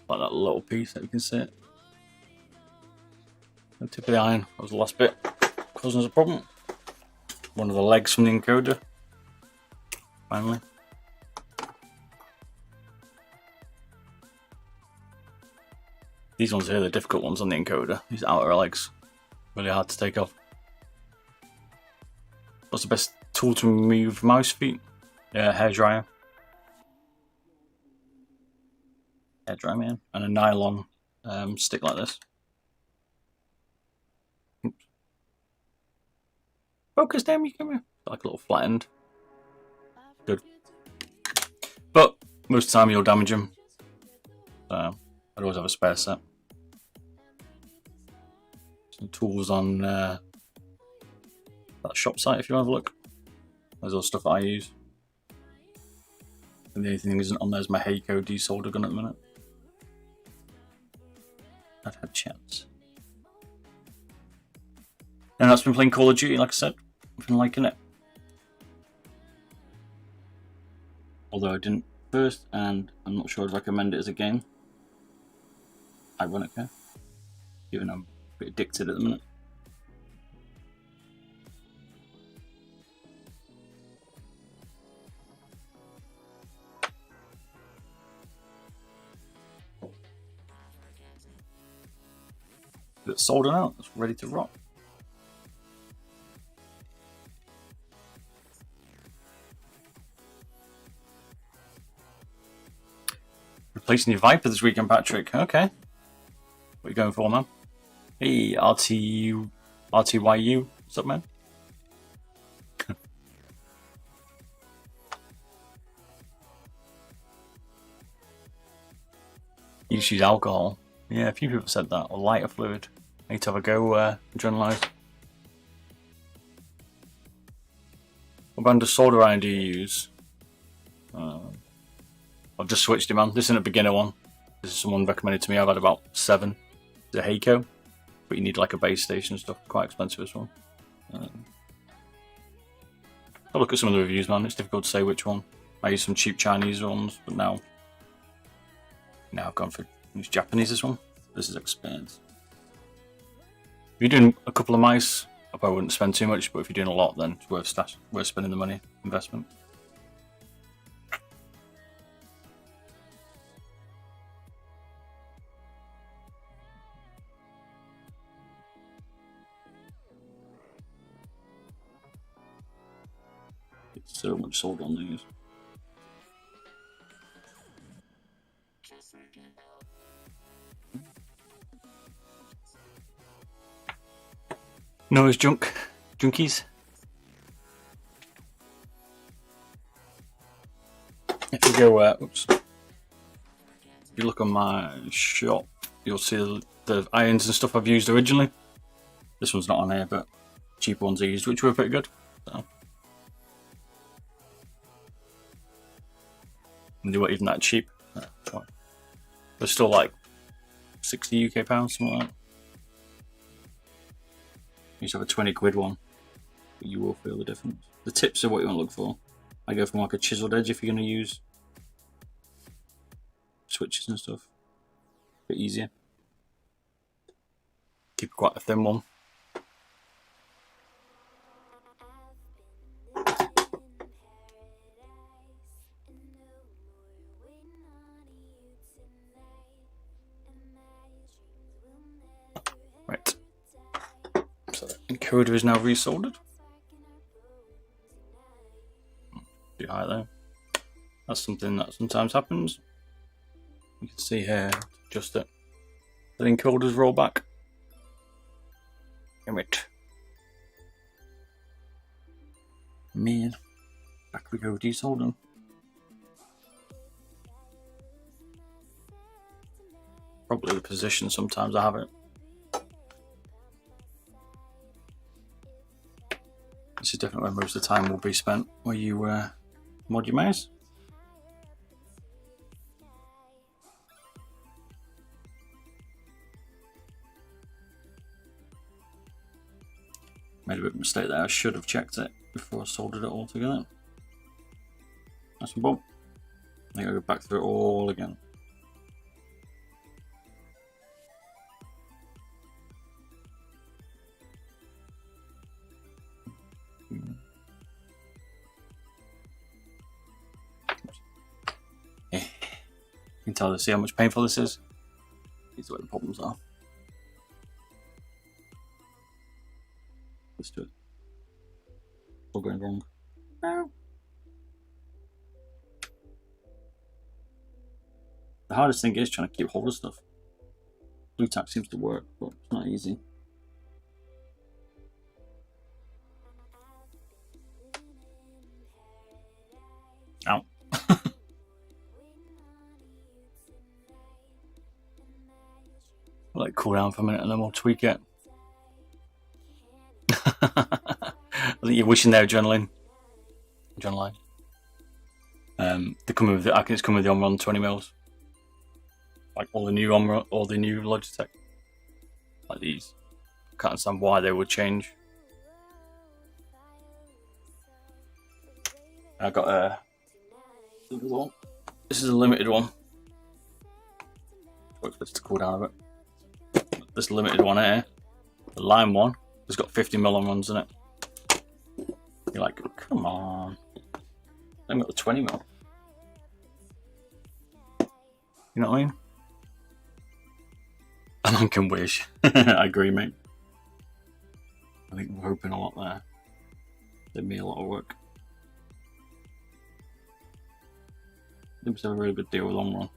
Like that little piece that you can see. The tip of the iron, that was the last bit. Causing us a problem. One of the legs from the encoder. Finally. These ones here are the difficult ones on the encoder. These outer legs. Really hard to take off. What's the best tool to remove mouse feet? Yeah, hairdryer. Hairdryer, man. And a nylon stick like this. Focus, damn you, come here. Like a little flat end. Good. But most of the time you'll damage them. So I'd always have a spare set. Some tools on that shop site if you want to have a look. There's all stuff that I use. And the only thing that isn't on there is my Heiko desolder gun at the minute. I've had a chance. And that's been playing Call of Duty, like I said. I've been liking it. Although I didn't first, and I'm not sure I'd recommend it as a game. Ironically. Given I'm a bit addicted at the minute. It's soldered out. It's ready to rock. Replacing your Viper this weekend, Patrick. Okay. What are you going for, man? Hey, RTYU. What's up, man? You just use alcohol. Yeah, a few people said that. Or lighter fluid. I need to have a go, adrenalise. What brand of solder iron do you use? I've just switched it, man. This isn't a beginner one. This is someone recommended to me. I've had about 7. It's a Heiko, but you need like a base station and stuff. Quite expensive as well. I'll look at some of the reviews, man. It's difficult to say which one. I used some cheap Chinese ones, but now I've gone for these Japanese. This one. This is expensive. If you're doing a couple of mice, I probably wouldn't spend too much. But if you're doing a lot, then it's worth spending the money. Investment. It's so much sold on these. No, it's junkies. If you go, oops. If you look on my shop, you'll see the irons and stuff I've used originally. This one's not on here, but cheaper ones I used, which were pretty good. So. And they weren't even that cheap. They're still like 60 UK pounds, something like that. You just have a 20 quid one, but you will feel the difference. The tips are what you want to look for. I go from like a chiseled edge if you're going to use switches and stuff. A bit easier. Keep quite a thin one. Right. So the encoder is now resoldered. Too high there. That's something that sometimes happens. You can see here, adjust it. The encoders roll back. Damn it. Man. Back we go, desoldering. Probably the position sometimes I have it. This is definitely where most of the time will be spent where you mod your mouse. Made a bit of a mistake there. I should have checked it before I soldered it all together. Nice and boom. I gotta go back through it all again. You can tell, see how much painful this is. These are where the problems are. Let's do it. All going wrong. No. The hardest thing is trying to keep hold of stuff. Blue tack seems to work, but it's not easy. Ow. I'll let it cool down for a minute and then we'll tweak it. I think you're wishing there, adrenaline. They come with the, I think it's coming with the Omron 20mm. Like all the new Omron, all the new Logitech. Like these. Can't understand why they would change. I got a one. This is a limited one. Works better to cool down a bit. This limited one here, the lime one, has got 50mm Omrons in it. You're like, come on. Then got the 20mm. You know what I mean? A man can wish. I agree, mate. I think we're hoping a lot there. Did me a lot of work. It was a really good deal long run.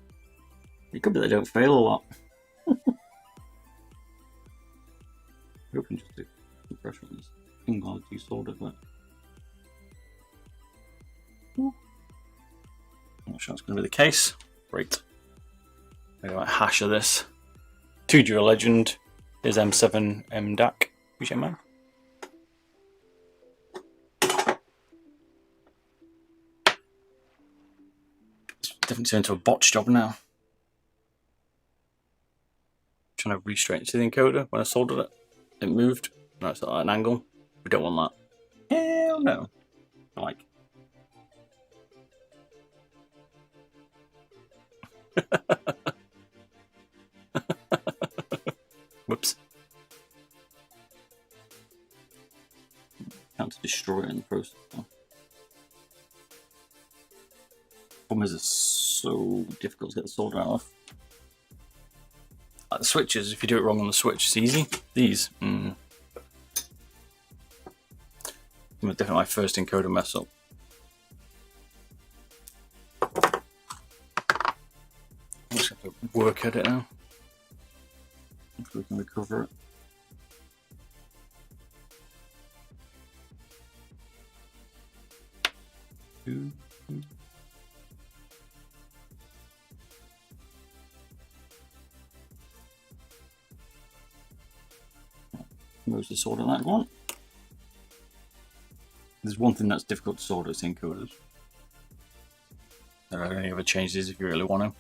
It could be they don't fail a lot. Hoping just to keep pressure on this. I'm glad you sold it, but I'm not sure that's going to be the case. Great. I got a hash of this. 2 Dual Legend is M7 MDAC. Appreciate man. It's definitely turned into a botch job now. Trying to re-straighten to the encoder when I soldered it. It moved. Now it's at an angle. We don't want that. Hell no. Like. Whoops. Can't destroy it in the process. Problem is, it's so difficult to get the solder out of. Like the switches, if you do it wrong on the switch, it's easy. These, definitely my first encoder mess up. I just have to work at it now. If we can recover it. Moves the solder that one. There's one thing that's difficult to solder, it's encoders. There are any other changes if you really want to.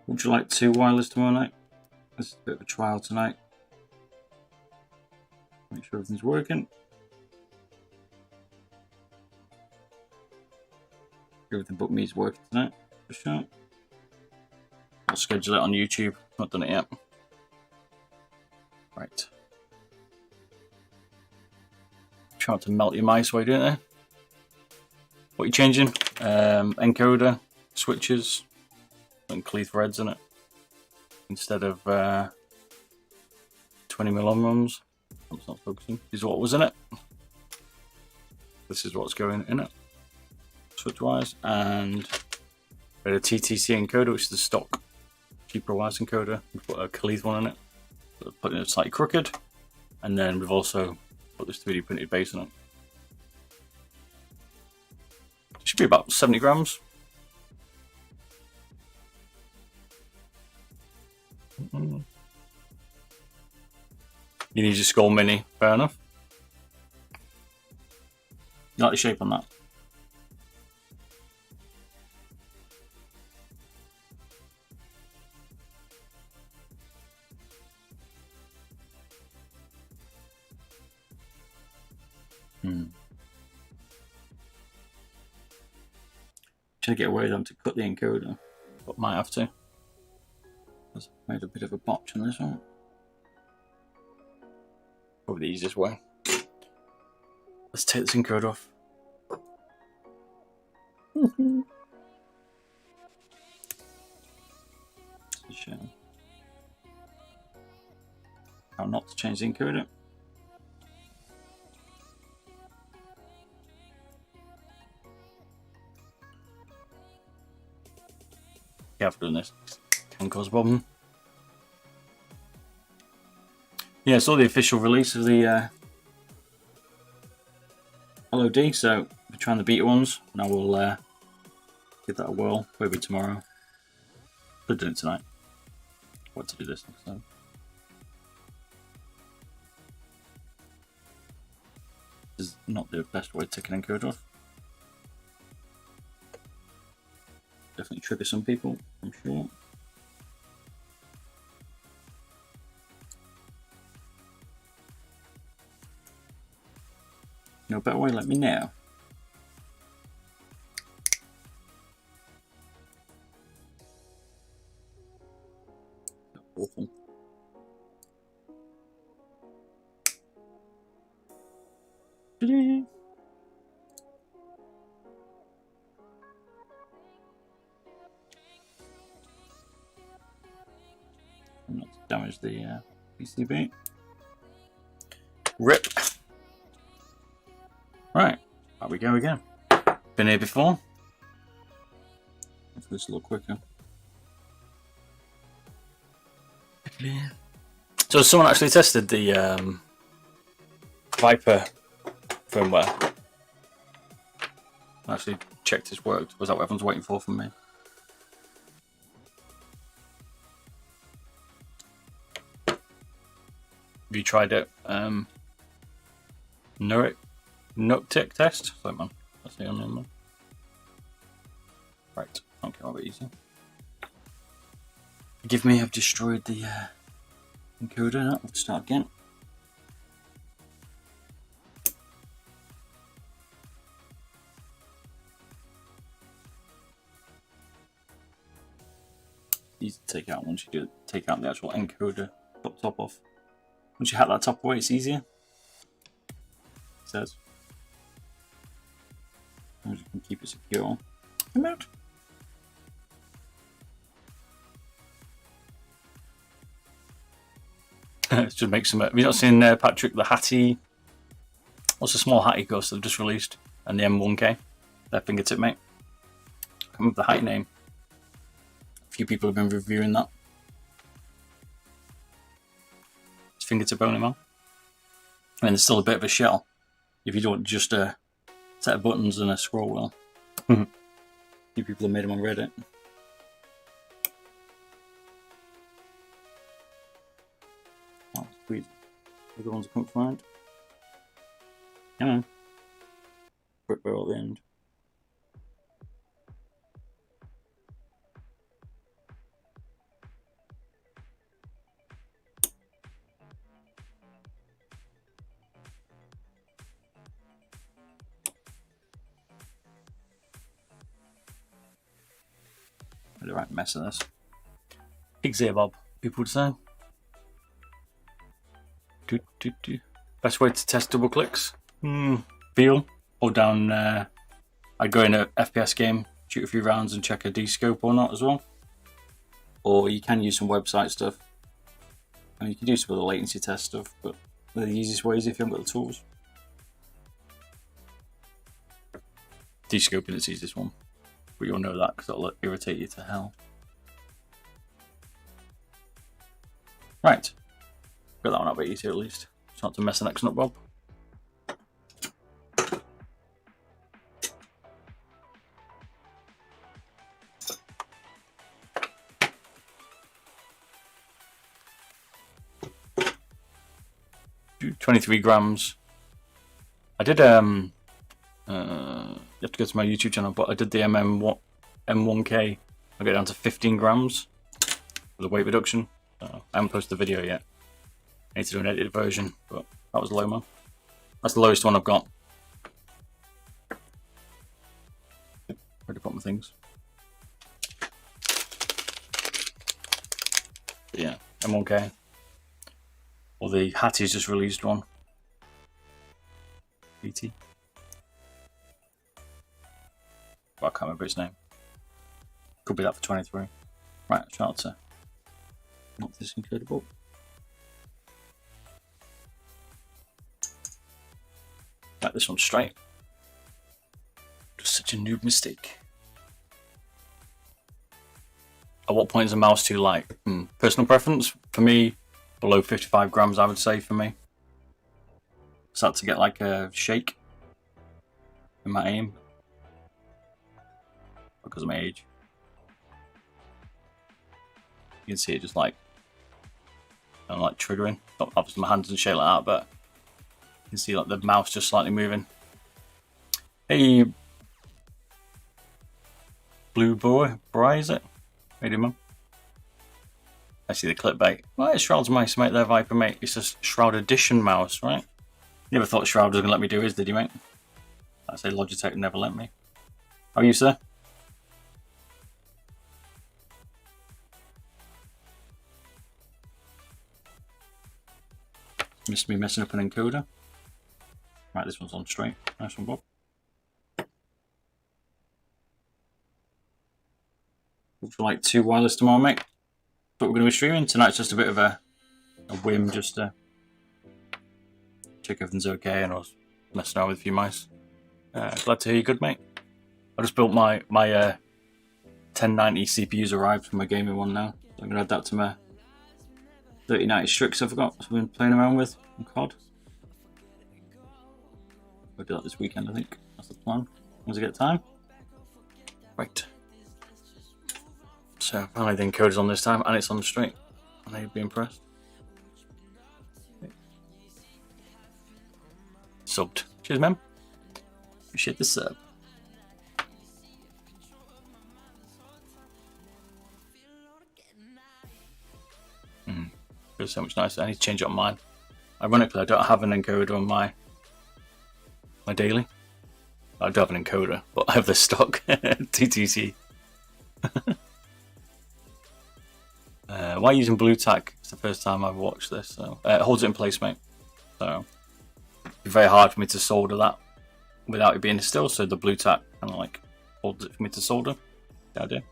Would you like 2 wireless tomorrow night? This is a bit of a trial tonight. Make sure everything's working. Everything but me is working tonight, for sure. I'll schedule it on YouTube. Not done it yet. Right. Trying to melt your mice while you're doing it. What are you changing? Encoder, switches, and cleave threads in it. Instead of 20mm on runs. It's not focusing. This is what was in it. This is what's going in it. Switch wires. And we had a TTC encoder, which is the stock cheaper wires encoder. We put a cleave one in it. So putting it slightly crooked. And then we've also put this 3D printed base on it. It should be about 70 grams. You need your skull mini, fair enough. You like the shape on that? Trying to get away with them to cut the encoder, but might have to. I've made a bit of a botch on this one. Probably the easiest way. Let's take this encoder off. How not to change the encoder. Careful doing this. Can cause a problem. Yeah, I saw the official release of the LOD, so we're trying the beta ones. Now we'll give that a whirl, maybe tomorrow. Could do it tonight. What to do this next time. This is not the best way to take an encoder off. Definitely trigger some people, I'm sure. No better way, let me know. damage the PCB. Rip. Right, out we go again. Been here before. Hopefully it's a little quicker. So someone actually tested the Viper firmware. I actually checked it's worked. Was that what everyone's waiting for from me? Have you tried it? Nuctic test? Sorry, man. That's the only one. Right. Okay, I'll be easy. Forgive me, I've destroyed the encoder. Let's start again. Easy to take out once you do take out the actual encoder top off. Once you hack that top away, it's easier. It says. As you can keep it secure. Come out. Let's just make some. Have you not seen Patrick the Hattie? What's the small Hattie ghost they've just released? And the M1K? Their fingertip mate. I can't remember the Hattie name. A few people have been reviewing that. It's fingertip only, man. I mean, there's still a bit of a shell. If you don't just a set of buttons and a scroll wheel. A few people have made them on Reddit. Oh, sweet. The other ones I couldn't find. Come on. Brick barrel at the end. The right mess of this. Pig's ear bob, people would say. Best way to test double clicks? Feel. Hold down. I'd go in a FPS game, shoot a few rounds, and check a D-scope or not as well. Or you can use some website stuff. And you can do some of the latency test stuff, but the easiest way is if you haven't got the tools. D-scoping is the easiest one. But you'll know that because it'll irritate you to hell. Right. Got that one out a bit easier at least. It's not to mess the next nut, Bob. Do 23 grams. I did you have to go to my YouTube channel, but I did the M1K. I got down to 15 grams for the weight reduction. I haven't posted the video yet. I need to do an edited version, but that was low, man. That's the lowest one I've got. Where to put my things? But yeah, M1K. Or the Hattie's just released one. BT. Well, I can't remember its name. Could be that for 23. Right, try to not this incredible. Like this one straight. Just such a noob mistake. At what point is a mouse too light? Personal preference for me, below 55 grams, I would say for me. Start to get like a shake in my aim. Because of my age. You can see it just like, I'm like triggering. Not obviously my hands and shake like that, but you can see like the mouse just slightly moving. Hey, Blue Boy, is it? How you doing, man? I see the clickbait. Well, it's Shrouds mouse, mate. They're Viper, mate. It's a Shroud Edition mouse, right? You never thought Shroud was going to let me do his, did you, mate? I say Logitech never let me. How are you, sir? Missed me messing up an encoder. Right, this one's on straight. Nice one, Bob. Looks like 2 wireless tomorrow, mate. But we're going to be streaming. Tonight's just a bit of a a whim just to check everything's okay, and I was messing around with a few mice. Glad to hear you're good, mate. I just built my 1090 CPU's arrived for my gaming one now. So I'm gonna add that to my 3090 Strix I've got, I've been playing around with on COD. I'll do that this weekend, I think. That's the plan. Once I get time. Right. So finally the encoder's on this time, and it's on straight. I know you'd be impressed. Subbed. Cheers, man. Appreciate the sub. Feels so much nicer. I need to change it on mine. Ironically, I don't have an encoder on my daily. I do have an encoder, but I have the stock TTC. Why using blue tack? It's the first time I've watched this, so it holds it in place, mate. So it'd be very hard for me to solder that without it being still. So the blue tack kind of like holds it for me to solder. The idea.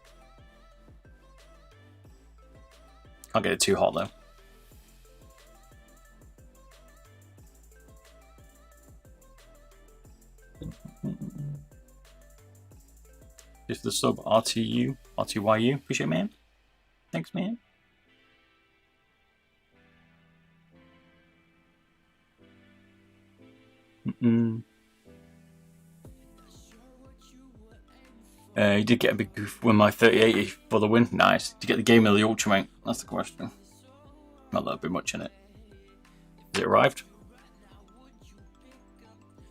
Can't get it too hot though. Just the sub RTU, RTYU. Appreciate it, man. Thanks, man. You did get a big goof with my 3080 for the win. Nice. Did you get the game of the Ultra, mate? That's the question. Not that there'll be much in it. Has it arrived?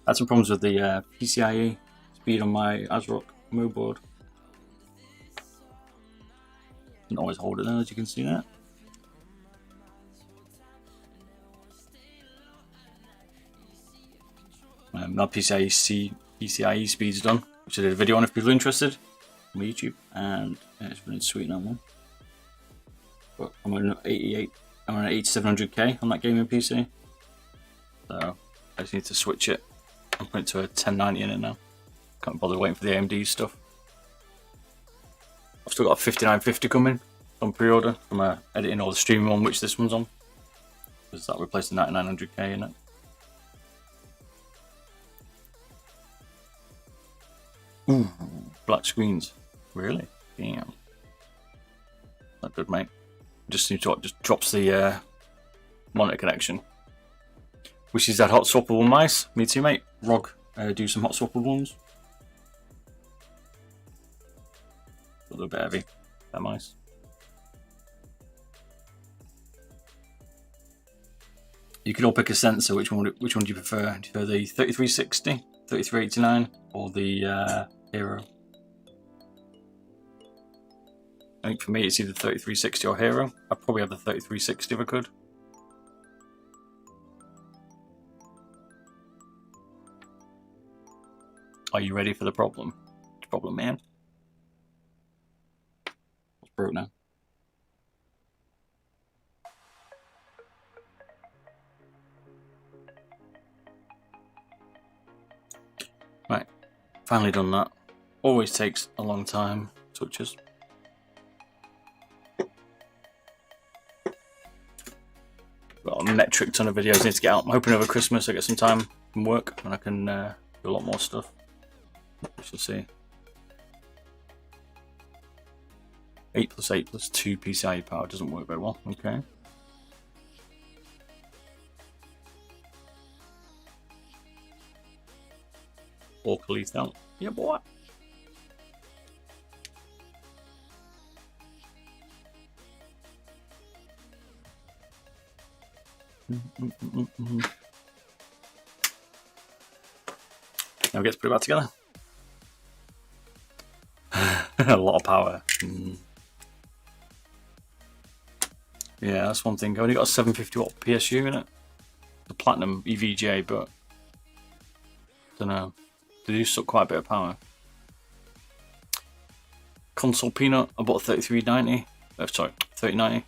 I had some problems with the PCIe speed on my ASRock mode board. Didn't always hold it there, as you can see that. Now PCIe speed's done, which I did a video on if people are interested on YouTube, and it's been sweet on one. But I'm on 8700K on that gaming PC, so I just need to switch it and put it to a 1090 in it now. Can't bother waiting for the AMD stuff. I've still got a 5950 coming on pre-order from editing all the streaming one, which this one's on, because that replaced the 9900K in it. Ooh, black screens. Really? Damn. Not good, mate. Just seems to just drops the monitor connection. Wishes that hot swappable mice. Me too, mate. Rog, do some hot swappable ones. A little bit heavy. That mice. You could all pick a sensor. Which one do you prefer? Do you prefer the 3360, 3389, or the Hero? I think for me it's either 3360 or Hero. I'd probably have the 3360 if I could. Are you ready for the problem? What's the problem, man? It's broke now. Right, finally done that. Always takes a long time, switches. Got a metric ton of videos I need to get out. I'm hoping over Christmas I get some time from work and I can do a lot more stuff. We shall see. 8 plus 8 plus 2 PCIe power doesn't work very well. Okay. Orc leads out. Yeah, boy. Now we get to put it back together. A lot of power. Yeah, that's one thing. I only got a 750 watt PSU in it. The Platinum EVGA, but I don't know. They do suck quite a bit of power. Console Peanut, I bought a 3390. Sorry, 3090.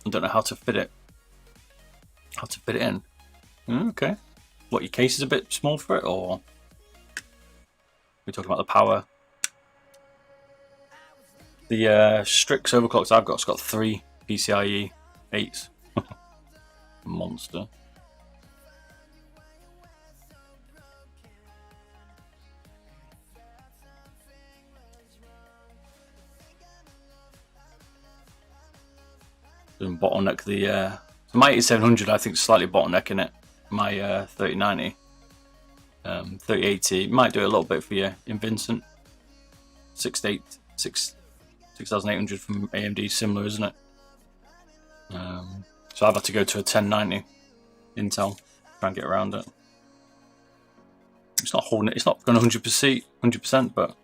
I don't know how to fit it. How to fit it in. Okay. What, your case is a bit small for it, or we're talking about the power? The Strix overclocks I've got, it's got 3 PCIe 8s. monster. Doesn't bottleneck the so my 8700 I think is slightly bottlenecking it. My 3090, 3080 might do a little bit for you in Vincent. 6800 from AMD, similar, isn't it? So I've had to go to a 1090 Intel, try and get around it. It's not holding it. It's not going 100%, but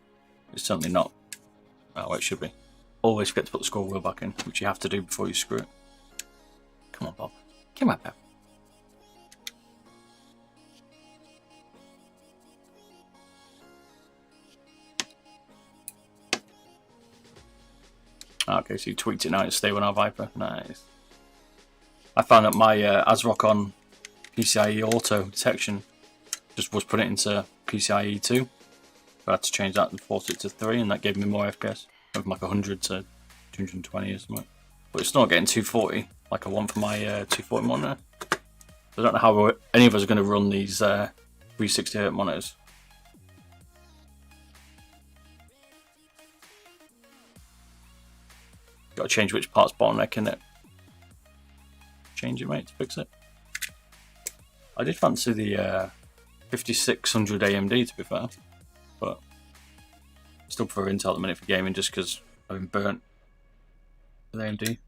it's certainly not where it should be. Always forget to put the scroll wheel back in, which you have to do before you screw it. Come on, Bob. Come on, Bob. Okay, so you tweaked it now to stay with our Viper. Nice. I found that my ASRock on PCIe auto detection just was putting it into PCIe 2. I had to change that and force it to 3, and that gave me more FPS. From like 100 to 220 or something. But it's not getting 240 like I want for my 240 monitor. I don't know how any of us are going to run these 360Hz monitors. Got to change which part's bottlenecking it. Change it, mate, to fix it. I did fancy the 5600 AMD, to be fair, but I still prefer Intel at the minute for gaming just because I've been burnt with AMD.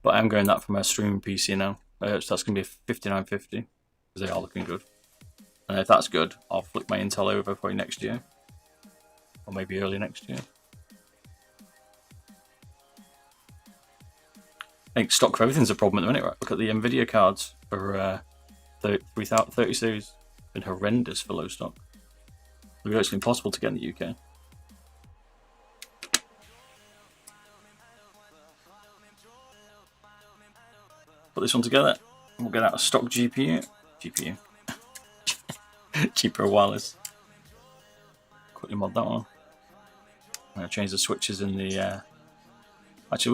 But I'm going that for my streaming PC now. So that's going to be a 5950 because they are looking good. And if that's good, I'll flick my Intel over probably next year, or maybe early next year. I think stock for everything's a problem at the minute, right? Look at the Nvidia cards for 30 series. Been horrendous for low stock. It's virtually impossible to get in the UK. Put this one together. We'll get out a stock GPU. Cheaper wireless. Quickly mod that one. I'm going to change the switches in the. Actually,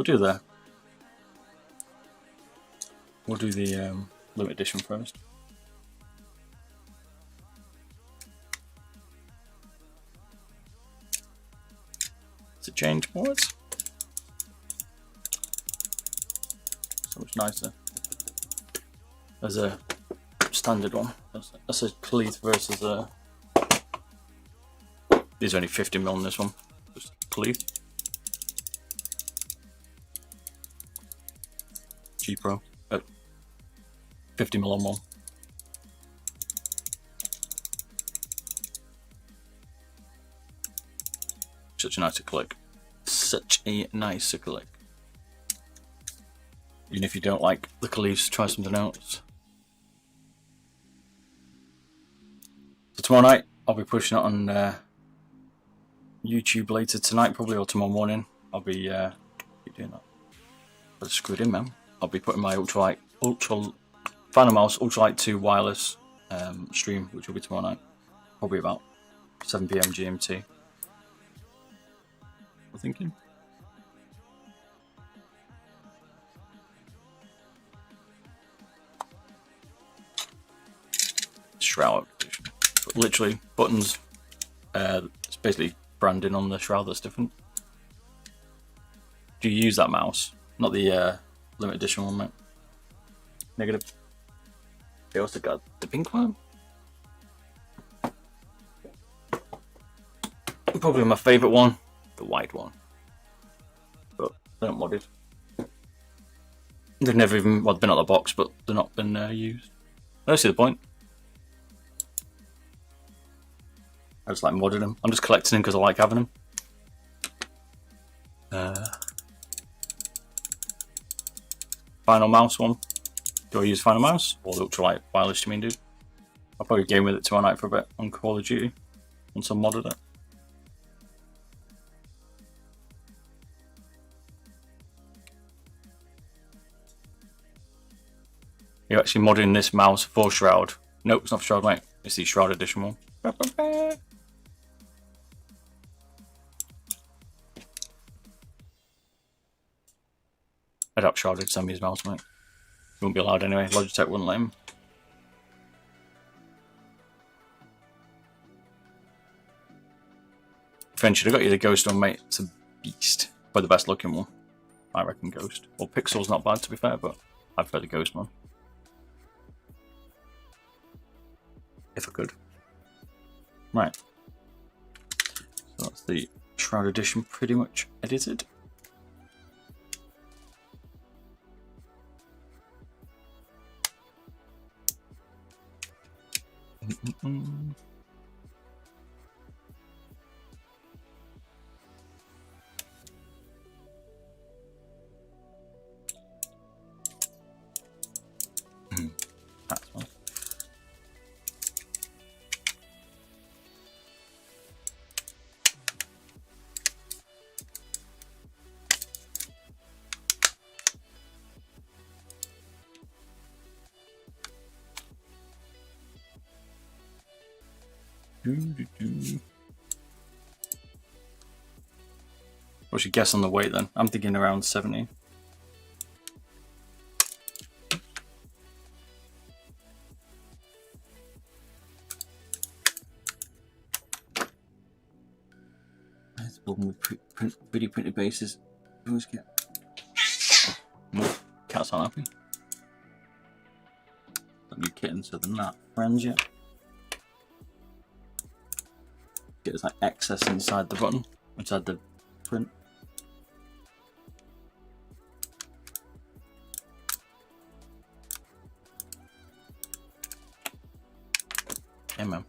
we'll do the limited edition first. To change boards. So much nicer. There's a standard one. That's a Cleath versus a. There's only 50mm in this one. Just Cleath. G Pro. 50mm on one. Such a nicer click. Such a nicer click. Even if you don't like the Cleaths, try something else. So tomorrow night, I'll be pushing it on YouTube later tonight, probably, or tomorrow morning. I'll be doing that. But screwed in, man. I'll be putting my Final Mouse Ultralight 2 wireless stream, which will be tomorrow night, probably about 7 PM GMT. I'm thinking. Shroud, literally buttons. It's basically branding on the Shroud that's different. Do you use that mouse? Not the limited edition one, mate. Negative. They also got the pink one. Probably my favourite one, the white one. But they're not modded. They've never even, well, they've been out of the box, but they've not been used. I don't see the point. I just like modding them. I'm just collecting them because I like having them. Final Mouse one. Do I use Final Mouse or the Ultralight wireless, you mean, dude? I'll probably game with it tomorrow night for a bit on Call of Duty once I've modded it. You're actually modding this mouse for Shroud. Nope, it's not for Shroud, mate. It's the Shroud edition one. I'd up Shroud to send me his mouse, mate. won't be allowed anyway. Logitech wouldn't let him. Eventually, I got you the Ghost one, mate. It's a beast. Probably the best looking one. I reckon Ghost. Well, Pixel's not bad to be fair, but I prefer the Ghost one. If I could. Right. So that's the Shroud edition pretty much edited. That's one. What's your guess on the weight then? I'm thinking around 70. Let's build with 3D printed bases. Always get more cats aren't happy. Got new kittens other than that. Friends yet? Get like excess inside the button, inside the print. Yeah, man.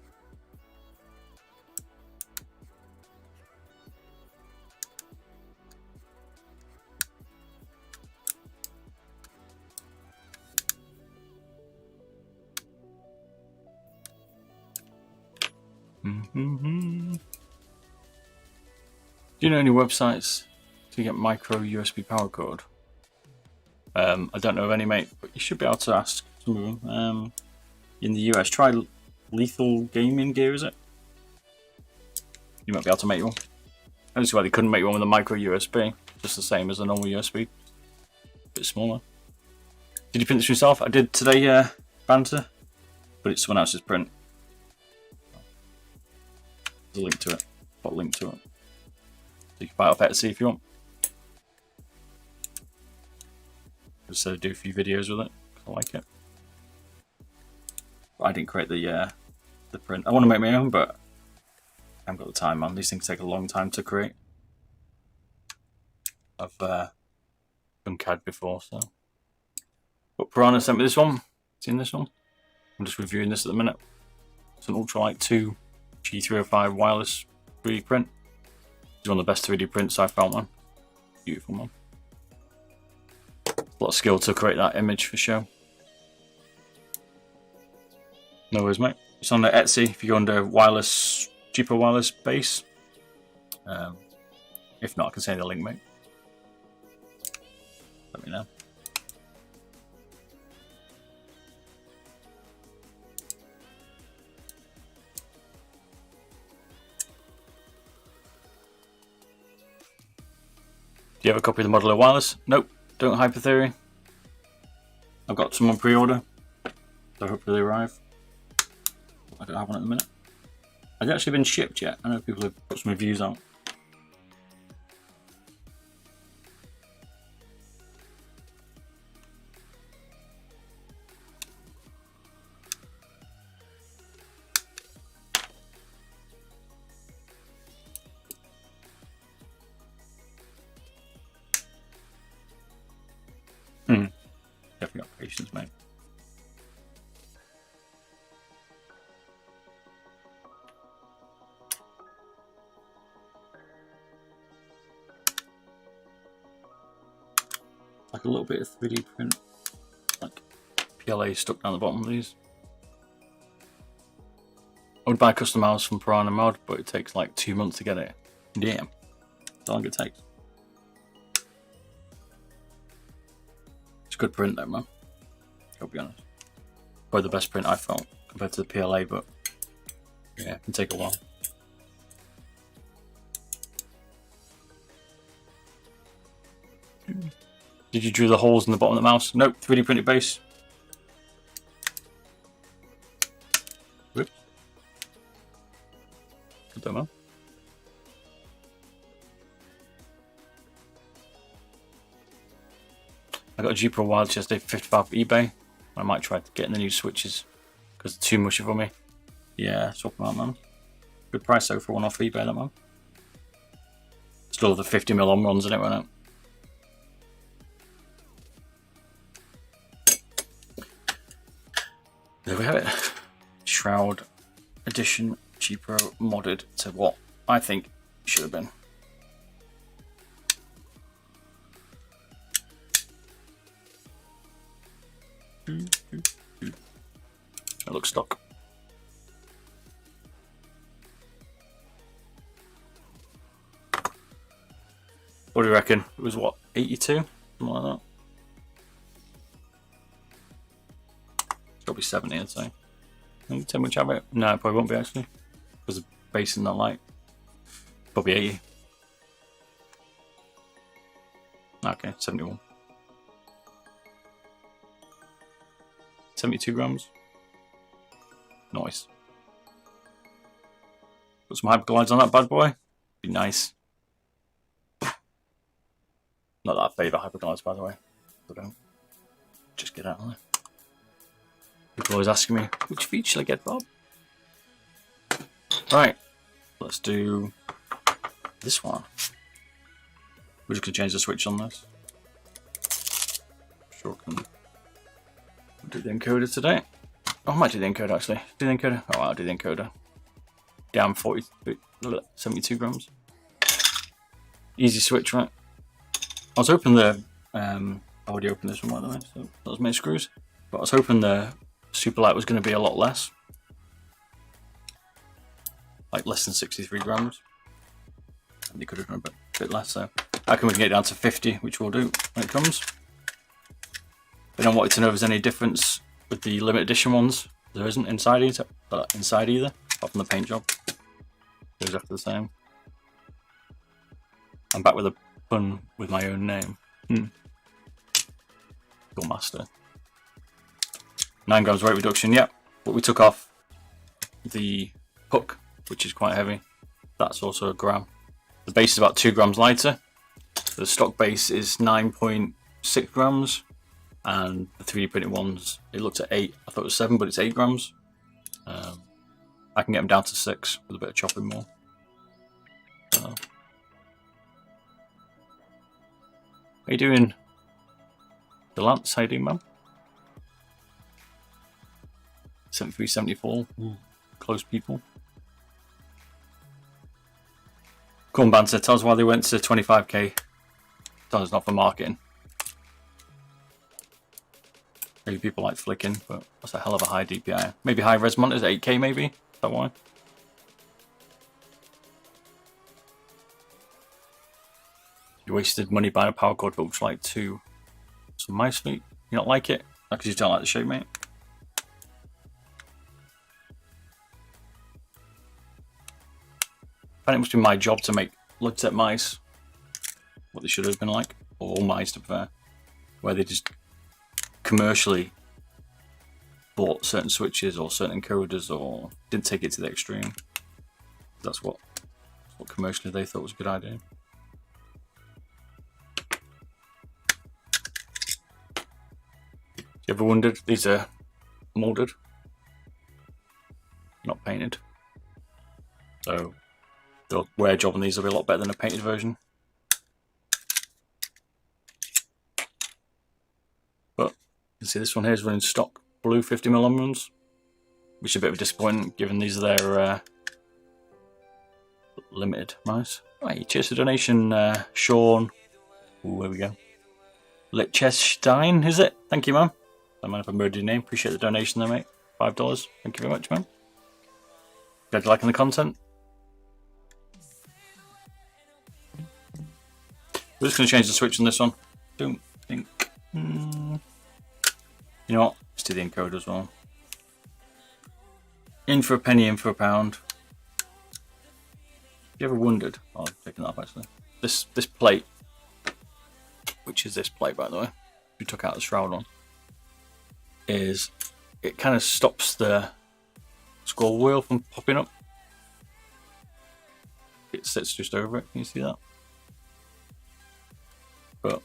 Do you know any websites to get micro USB power cord? I don't know of any, mate, but you should be able to ask some of them. In the US, try Lethal Gaming Gear, is it? You might be able to make one. I don't see why they couldn't make one with a micro USB, just the same as a normal USB, a bit smaller. Did you print this yourself? I did today, Banter, but it's someone else's print. There's a link to it. Got a link to it. So you can buy it off Etsy if you want. Just do a few videos with it. I like it. But I didn't create the print. I want to make my own, but I haven't got the time, man. These things take a long time to create. I've done CAD before, so. But Piranha sent me this one. Seen this one? I'm just reviewing this at the minute. It's an Ultralight 2 G305 wireless 3D print. It's one of the best 3D prints I've found, man. Beautiful, man. A lot of skill to create that image for show. No worries, mate. It's on the Etsy if you go under wireless, cheaper wireless base. If not, I can send you the link, mate. Let me know. Do you have a copy of the Modular Wireless? Nope, don't Hypertheory. I've got some on pre-order, so hopefully they arrive. I don't have one at the minute. Has it actually been shipped yet? I know people have put some reviews out. Definitely got patience, mate. Like a little bit of 3D print, like PLA stuck down the bottom of these. I would buy a custom house from Piranha Mod, but it takes like 2 months to get it. Damn, that's how long it takes. It's a good print though, man. I'll be honest. Probably the best print I've found compared to the PLA, but yeah, it can take a while. Do Did you drill the holes in the bottom of the mouse? Nope, 3D printed base. Whoops. Good demo. I got a G Pro wireless yesterday for 55 for eBay. I might try to get in the new switches because they're too mushy for me. Yeah, swap them out, man. Good price though for one off eBay, that man. Still the 50mm on runs in it, won't it? There we have it. Shroud edition G Pro modded to what I think should have been. It looks stock. What do you reckon? It was what, 82? Something like that. It's got to be 70, I'd say. Think too much have it? No, it probably won't be actually. Because the base in that light. Probably 80. Okay, 71. 72 grams. Nice. Put some hyperglides on that bad boy. Be nice. Not that I favour hyperglides, by the way. But don't. Just get out of there. People always asking me, which feature shall I get, Bob? Right. Let's do this one. We're just going to change the switch on this. Sure can do the encoder today. Oh, I might do the encoder actually. Do the encoder. Oh, I'll do the encoder. Down 72 grams. Easy switch, right? I was hoping the I already opened this one by the way, so that was my screws. But I was hoping the super light was going to be a lot less, like less than 63 grams. And they could have done a bit less, so I reckon we can get it down to 50, which we'll do when it comes. But I wanted to know if there's any difference with the limited edition ones. There isn't inside either, apart from the paint job. It goes after the same. I'm back with a pun with my own name. Cool master. 9 grams weight reduction, yep. But we took off the hook, which is quite heavy. That's also a gram. The base is about 2 grams lighter. The stock base is 9.6 grams. And the 3D printed ones, it looked at 8. I thought it was 7, but it's 8 grams. I can get them down to 6 with a bit of chopping more. How you doing? The Lance, how you doing, man? 73, 74. Close people. Corn Banter, tell us why they went to 25k. Tell us not for marketing. Maybe people like flicking, but that's a hell of a high DPI. Maybe high res monitors, 8k maybe? Is that why? You wasted money buying a power cord for Ultralight 2. Some mice feet. You not like it? Because you don't like the shape, mate. I think it must be my job to make Logitech mice what they should have been like, or all mice to be fair, where they just commercially bought certain switches or certain encoders or didn't take it to the extreme. That's what commercially they thought was a good idea. You ever wondered? These are molded, not painted. So the wear job on these will be a lot better than a painted version. But you can see this one here is running stock blue 50mm on runs, which is a bit of a disappointment given these are their limited mice. Right, cheers for the donation, Sean. Ooh, there we go. Lichtenstein, is it? Thank you, man. I might have murdered your name. Appreciate the donation there, mate. $5. Thank you very much, man. Glad you're liking the content. We're just going to change the switch on this one. Don't think. You know what? Let's do the encoder as well. In for a penny, in for a pound. Have you ever wondered? Oh, I've taken that off actually. This plate which is this plate, by the way, we took out the shroud on, is it kind of stops the scroll wheel from popping up. It sits just over it. Can you see that? But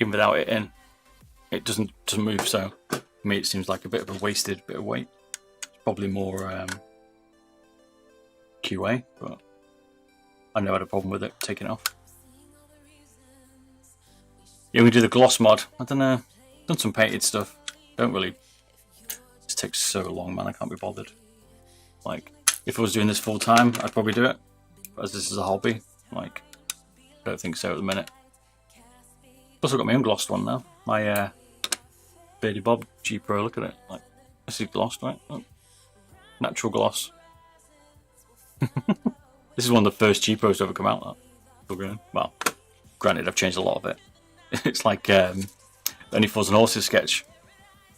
even without it in, it doesn't move. So to me, it seems like a bit of a wasted bit of weight. It's probably more QA, but I never had a problem with it taking it off. Yeah, we do the gloss mod. I don't know. Done some painted stuff. Don't really. It just takes so long, man. I can't be bothered. Like, if I was doing this full time, I'd probably do it. But as this is a hobby, like, I don't think so at the minute. Plus, I've got my own glossed one now. My Beardy Bob G Pro. Look at it. Like, this is glossed, right? Oh. Natural gloss. This is one of the first G Pros to ever come out. That. Well, granted, I've changed a lot of it. It's like Only Fools and Horses sketch,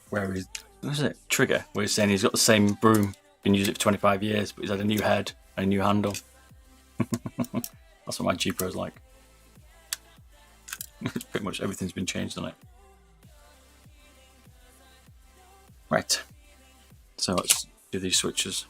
where he's, what is it? Trigger, where he's saying he's got the same broom, been using it for 25 years, but he's had a new head and a new handle. That's what my G Pro's like. Pretty much everything's been changed on it. Right. So let's do these switches.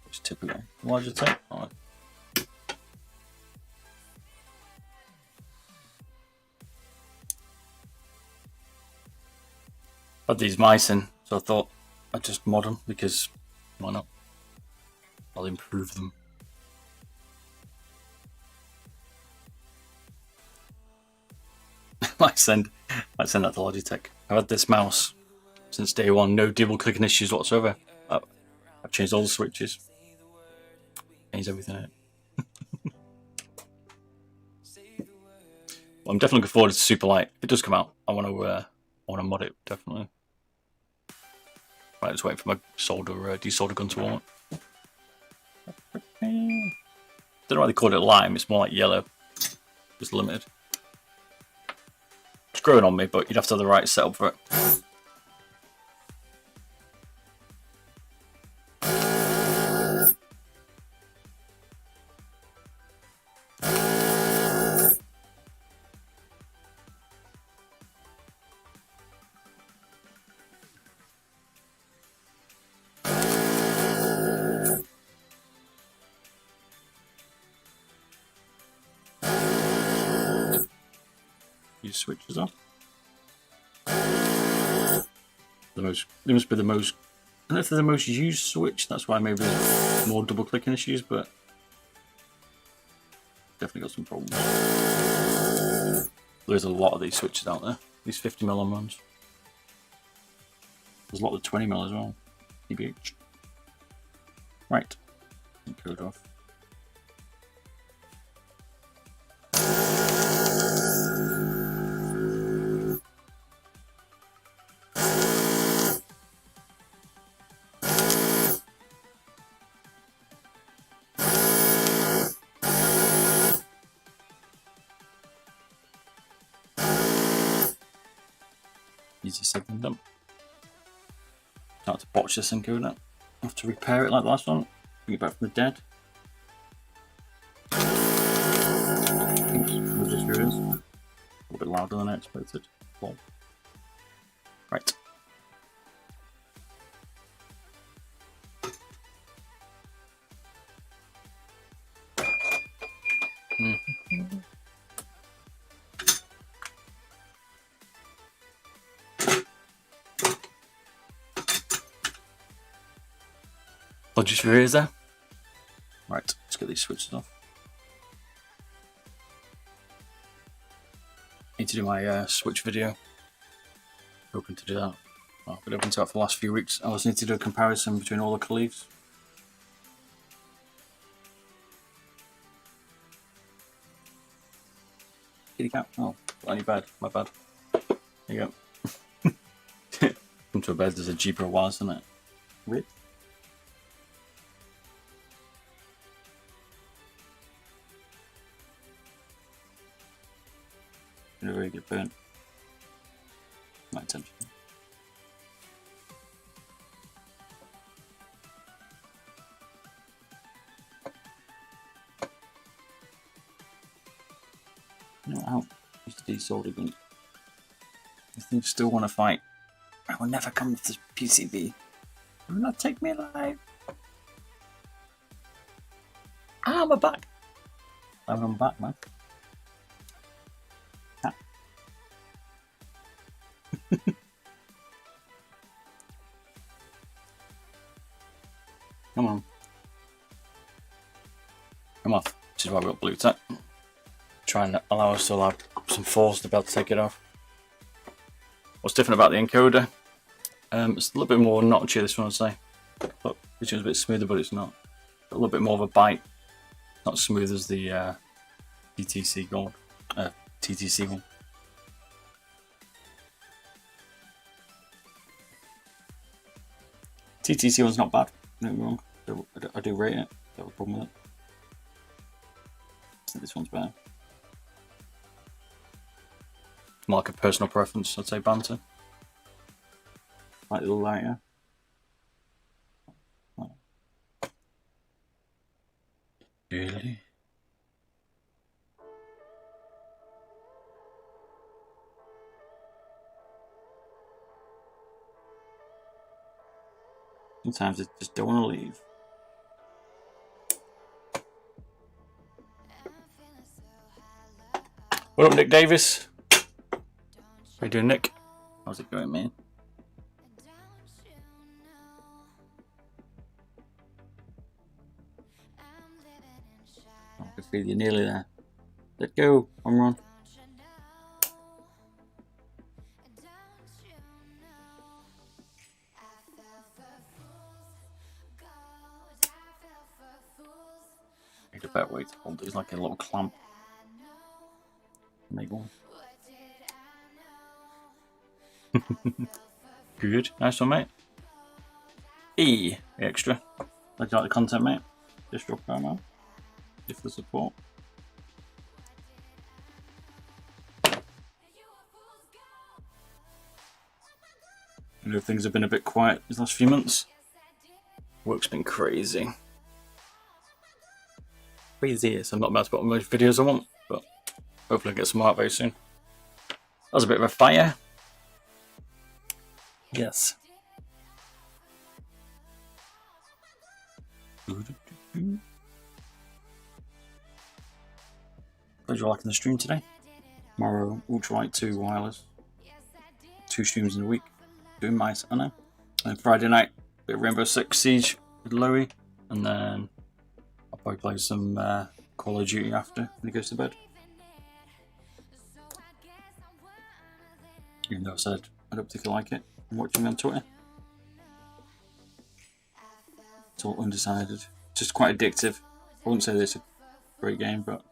Just typically larger tape. Right. I had these mice in, so I thought I'd just mod them because why not? I'll improve them. Might send that to Logitech. I've had this mouse since day one, no double clicking issues whatsoever. I've changed all the switches, changed everything in it. Well, I'm definitely looking forward to Super Light. If it does come out, I want to mod it definitely. Right, just waiting for my desolder gun to warm up. Don't know why they called it lime. It's more like yellow. Just limited. It's growing on me, but you'd have to have the right setup for it. These switches off. They must be the most. I don't know if they're the most used switch. That's why maybe there's more double clicking issues, but definitely got some problems. There's a lot of these switches out there. These 50mm ones. There's a lot of 20mm as well. EBH. Right. Code off. Easier said than done. I have to botch this encoder. I have to repair it like the last one. Bring it back from the dead. Oops, just here it is. A little bit louder than I expected. Well, right. Apologies for your ears there. Right, let's get these switches off. Need to do my switch video. Hoping to do that. Well, I've been open to that for the last few weeks. I also need to do a comparison between all the Khalifs. Kitty cat? Oh, only bed. My bad. There you go. Come to a bed, there's a G Pro wireless in it. Weird. gonna really get burnt. My attention. No, out. Use the desolder gun. If you still want to fight, I will never come to PCB. Do not take me alive. I'm back. I'm back, man. Ah. Come on. Come on. This is why we got blue tech. Try and allow us to have some force to be able to take it off. What's different about the encoder? It's a little bit more notchy, this one, I'd say. Look, this one's a bit smoother, but it's not. A little bit more of a bite. Not smooth as the TTC gold. TTC one. TTC one's not bad. No, I'm wrong. I do rate it. I have a problem with it. I think this one's better. More like a personal preference, I'd say banter. Like a little lighter. Really? Sometimes I just don't want to leave. What up, Nick Davis? How you doing, Nick? How's it going, man? I can feel you nearly there. Let's go, I'm on. Need a better way to hold it. It's like a little clamp. Make one. Good, nice one, mate. E extra. Glad you like the content, mate. Just drop that out. If the support. I know things have been a bit quiet these last few months. Work's been crazy. Crazy, so I'm not about to put on most videos I want, but hopefully I'll get some out very soon. That was a bit of a fire. Yes. Glad you're liking the stream today. Tomorrow, Ultralight 2 wireless. 2 streams in a week. Doing nice, I know. And Friday night, a bit of Rainbow Six Siege with Louis. And then I'll probably play some Call of Duty after when he goes to bed. Even though I said I don't particularly like it. I'm watching me on Twitter. It's all undecided. Just quite addictive. I wouldn't say this is a great game, but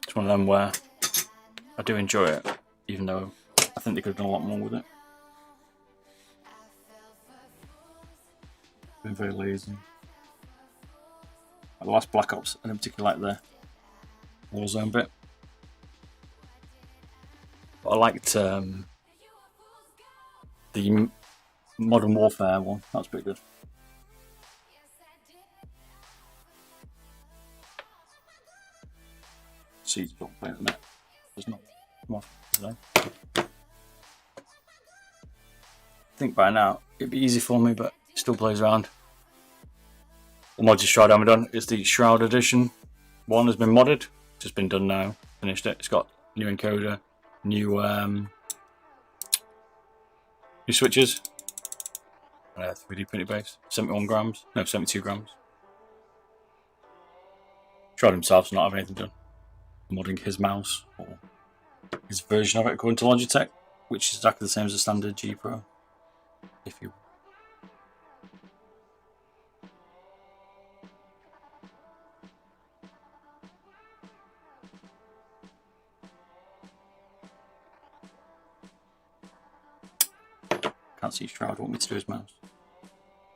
it's one of them where I do enjoy it, even though I think they could have done a lot more with it. Been very lazy. Like the last Black Ops, I didn't particularly like the Warzone bit. But I liked the Modern Warfare one. That was pretty good. Siege don't play at the net. There's not more today. I think by now it'd be easy for me, but it still plays around. The mods Shroud haven't done is the Shroud edition. One has been modded, just been done now. Finished it. It's got new encoder, new switches, 3D printed base, 71 grams, no 72 grams. Shroud himself's not having anything done. Modding his mouse or his version of it according to Logitech, which is exactly the same as the standard G Pro. If you can't see Shroud want me to do his mouse.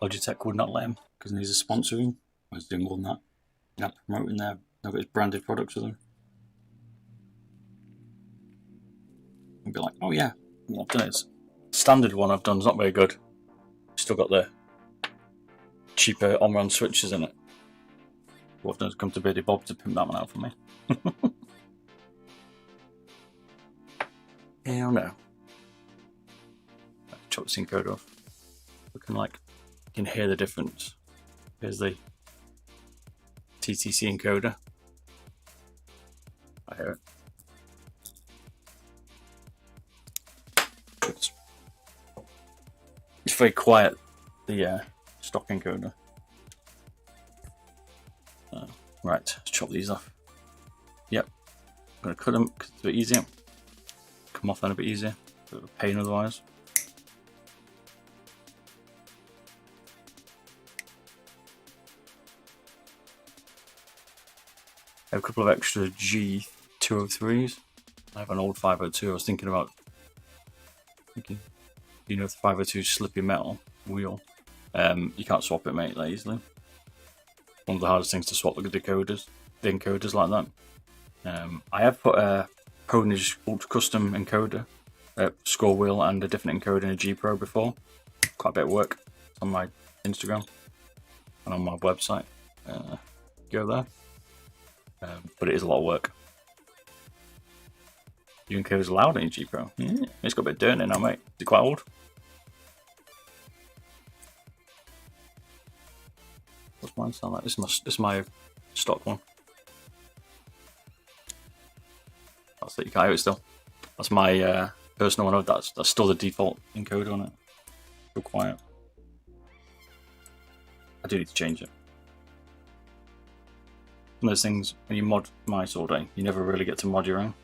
Logitech would not let him because he's a sponsor. He's doing more than that. Not promoting their branded products with them. and be like, oh yeah, what I've done is standard one I've done is not very good. Still got the cheaper on-run switches in it. What I've done is come to Beardy Bob to pimp that one out for me. Hell no. Chop the encoder off. Looking like you can hear the difference. Here's the TTC encoder. I hear it. It's very quiet, the stock encoder. Right, let's chop these off. Yep, I'm going to cut them because it's a bit easier. Come off then a bit easier. Bit of a pain otherwise. I have a couple of extra G203s. I have an old 502. I was thinking, you know, the 502 slippy metal wheel. You can't swap it, mate, that easily. One of the hardest things to swap the encoders like that. I have put a Pwnage Ultra Custom encoder, score wheel, and a different encoder in a G Pro before. Quite a bit of work on my Instagram and on my website. Go there. But it is a lot of work. Your encoder's loud in your G Pro. Yeah. It's got a bit of dirt in it now, mate. Is it quite old? What's mine sound like? This is my stock one. That's it, you can't hear it still. That's my personal one. That's still the default encoder on it. Still quiet. I do need to change it. One of those things, when you mod mice all day, you never really get to mod your own.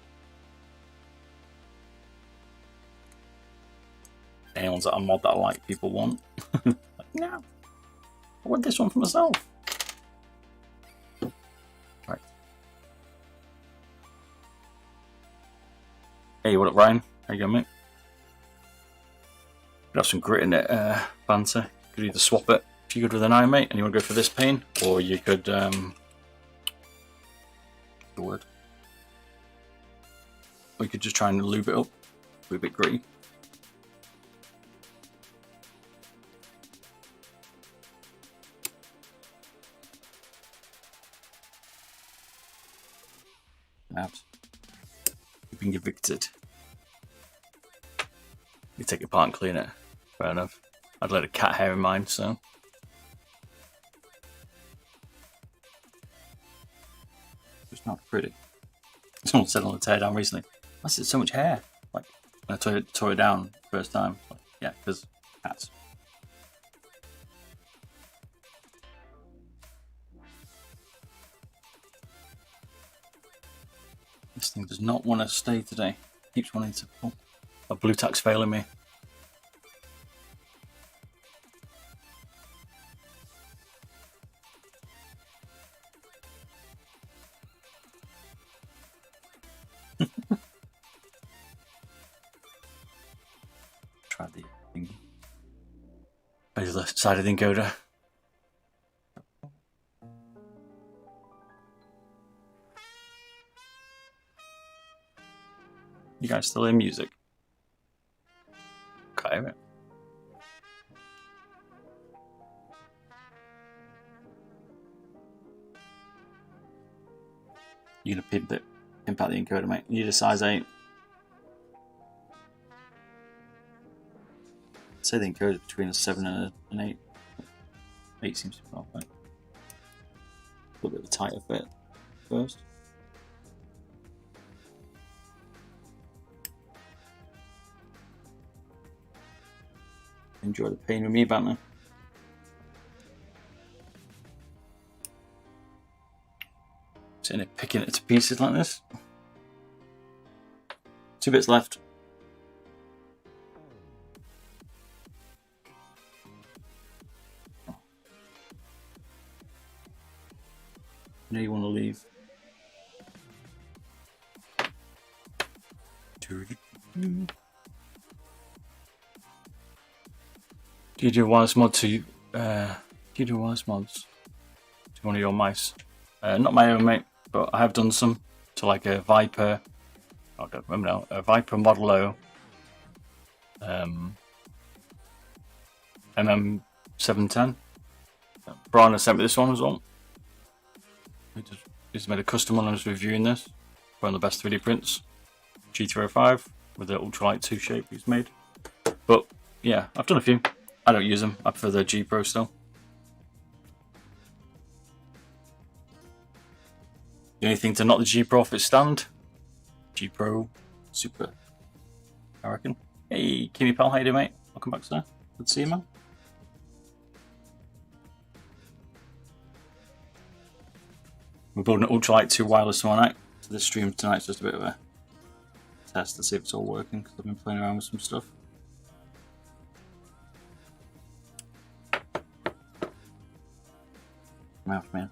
Any ones that I mod that I like, people want. Like, no. I want this one for myself. Right. Hey, what up, Ryan? How you going, mate? Could have some grit in it, Banter. Could either swap it if you're good with an iron, mate, and you want to go for this pain, or you could, the word. Or you could just try and lube it up. Be a bit gritty. Out. You've been evicted. You take it apart and clean it. Fair enough. I'd let a cat hair in mine, so. It's not pretty. Someone said on the teardown recently, I said so much hair. Like, when I tore it down first time. Like, yeah, because cats. This thing does not want to stay today. Keeps wanting to pull. A blue tack's failing me. Try the thing. There's the side of the encoder. You guys still hear music? Okay, right. You're gonna pimp out the encoder, mate. You need a size 8. I'd say the encoder is between a 7 and an 8. 8 seems to be well, right? A little bit of a tighter fit first. Enjoy the pain with me, Banter. Sitting there picking it to pieces like this. 2 bits left. Now you want to leave. Do you do wireless mod to one of your mice? Not my own, mate, but I have done some to like a Viper or don't remember now. A Viper Model O. MM710. Brian has sent me this one as well. He's made a custom one. I was reviewing this. One of the best 3D prints. G305 with the ultralight 2 shape he's made. But yeah, I've done a few. I don't use them. I prefer the G Pro still. The only thing to knock the G Pro off its stand. G Pro Super, I reckon. Hey, Kimmy pal, how you doing, mate? Welcome back, sir. Good to see you, man. We're building an ultralight 2 wireless tomorrow night. So this stream tonight's just a bit of a test to see if it's all working, because I've been playing around with some stuff. Mouth, man.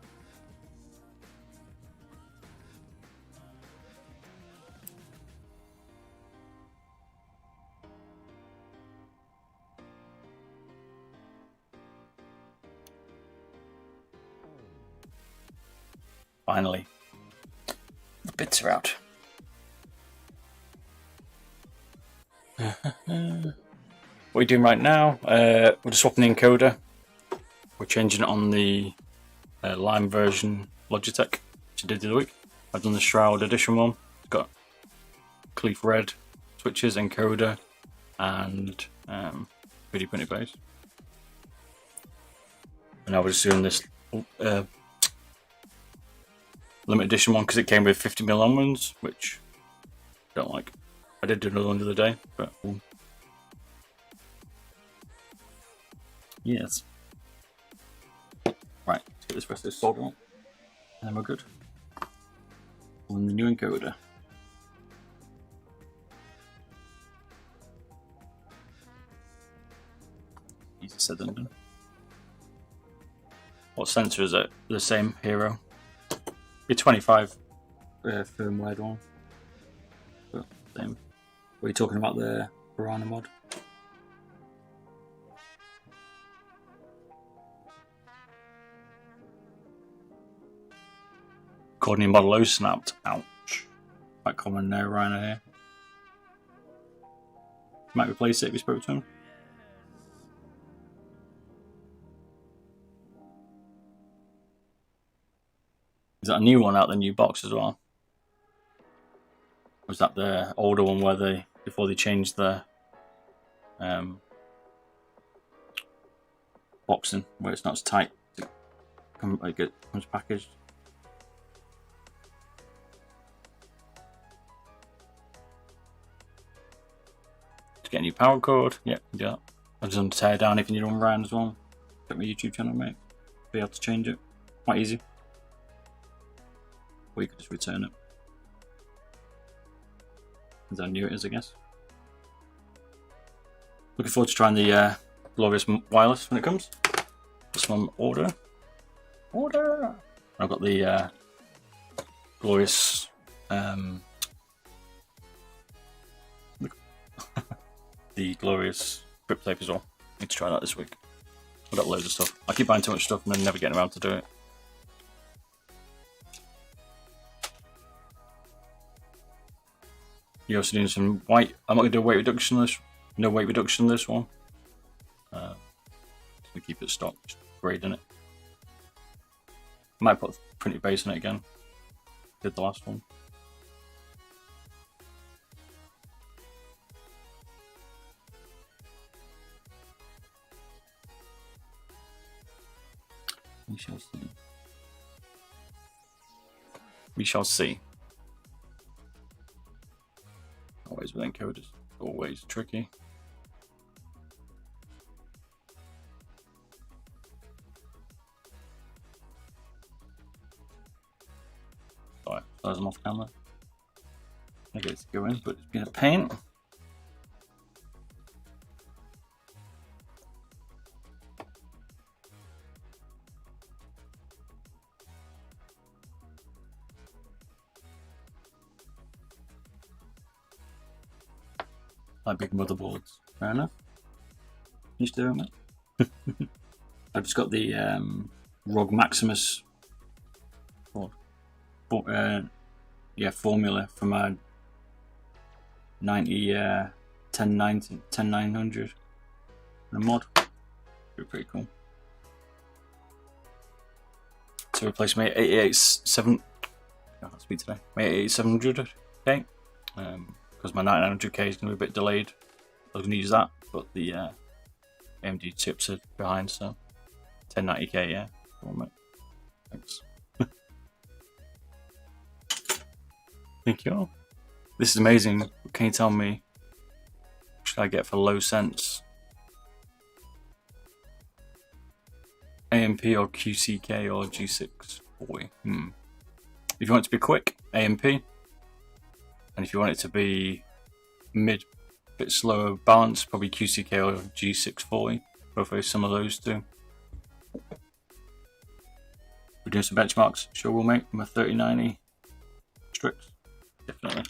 Finally, the bits are out. What are you doing right now? We're just swapping the encoder. We're changing it on the Lime version Logitech, which I did the other week. I've done the Shroud edition one. It's got Cleef Red switches, encoder, and 3D printed base. And now we're just doing this limited edition one because it came with 50mm on ones, which I don't like. I did do another one the other day, but yes. Right, let's get this rest of this solder on, and then we're good. On the new encoder. Easier said than done. What sensor is it? The same Hero. Be 25 firmware one. But same. Were you talking about the Piranha mod? Coordinating Model O snapped. Ouch. Quite common there, Rhino here. Might replace it if you spoke to him. Is that a new one out the new box as well? Or was that the older one where they, before they changed the boxing, where it's not as tight, like it comes packaged? To get a new power cord, yeah, do that. I've done tear down if you need one round as well. Check my YouTube channel, mate. Be able to change it. Quite easy. Or you could just return it. As how new it is, I guess. Looking forward to trying the Glorious wireless when it comes. This one, order. Order! I've got the Glorious the Glorious grip tape as well. Need to try that this week. I've got loads of stuff. I keep buying too much stuff and then never getting around to do it. You're also doing some weight. I'm not going to do a weight reduction on this. No weight reduction on this one. Just going to keep it stock, just grading it. Might put printed base on it again. Did the last one. We shall see. We shall see. Always with encoders. Always tricky. Alright, close them off camera. I get it to go in, but it's been a pain. Like big motherboards. Fair enough. You still doing it? I've just got the ROG Maximus formula for my 10900 the mod. Pretty cool. To replace my 887, I can't speak today. My 88700K, because my 9900K is going to be a bit delayed. I was going to use that, but the AMD chips are behind, so 1090K, yeah. Come on, mate. Thanks. Thank you all. This is amazing. What can you tell me? What should I get for low cents? AMP or QCK or G640? If you want it to be quick, AMP. And if you want it to be mid, bit slower balance, probably QCK or G640. Both very similar, those two. We're doing some benchmarks. Sure, we'll make them a 3090 Strix. Definitely.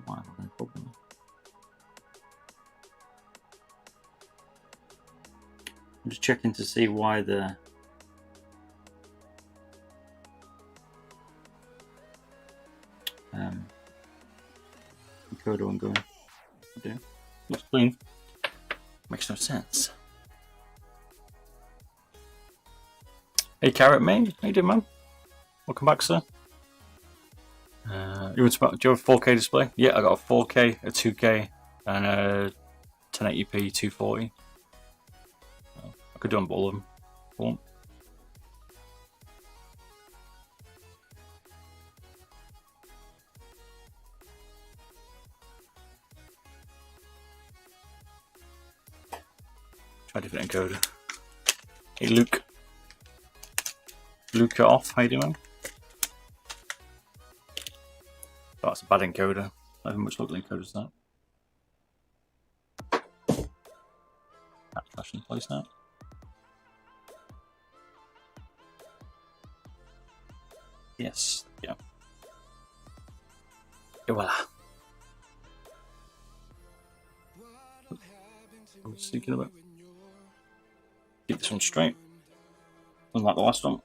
Wow, no problem. I'm just checking to see why the encoder won't go in. Looks clean. Makes no sense. Hey Carrot Main, how you doing, man? Welcome back, sir. Do you have a 4K display? Yeah, I got a 4K, a 2K, and a 1080p 240. I could do all of them. Cool. Try a different encoder. Hey Luke. Luke off, how you doing? Oh, that's a bad encoder. I haven't much look at encoders that. That's flash in place now. Yes, yeah. Et voila. I'm just thinking about. Keep this one straight. Unlike the last one.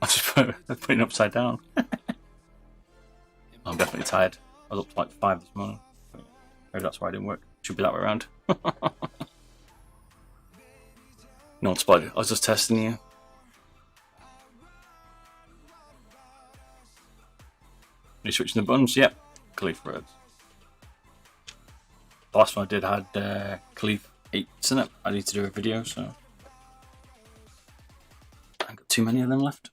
I just put it upside down. I'm definitely tired. I was up to like 5 this morning. Maybe that's why I didn't work. Should be that way around. No, it's bloody. I was just testing you. You switching the buttons? Yep. Cleave Shrouds. The last one I did had Cleave 8s in it. I need to do a video, so I haven't got too many of them left.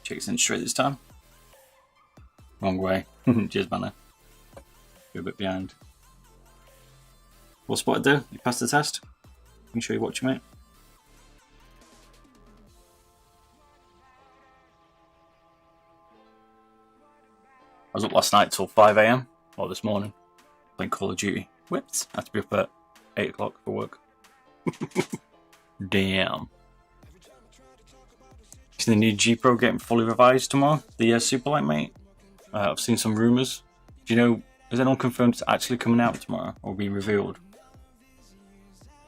Check it in straight this time. Wrong way. Cheers, banner. Go a bit behind. What's spotted there? You passed the test? Make sure you're watching, mate. I was up last night till 5 AM, or this morning, playing Call of Duty. Whips. I have to be up at 8 o'clock for work. Damn. Is the new G Pro getting fully revised tomorrow? The Superlight, mate? I've seen some rumours. Do you know, is anyone confirmed it's actually coming out tomorrow or being revealed?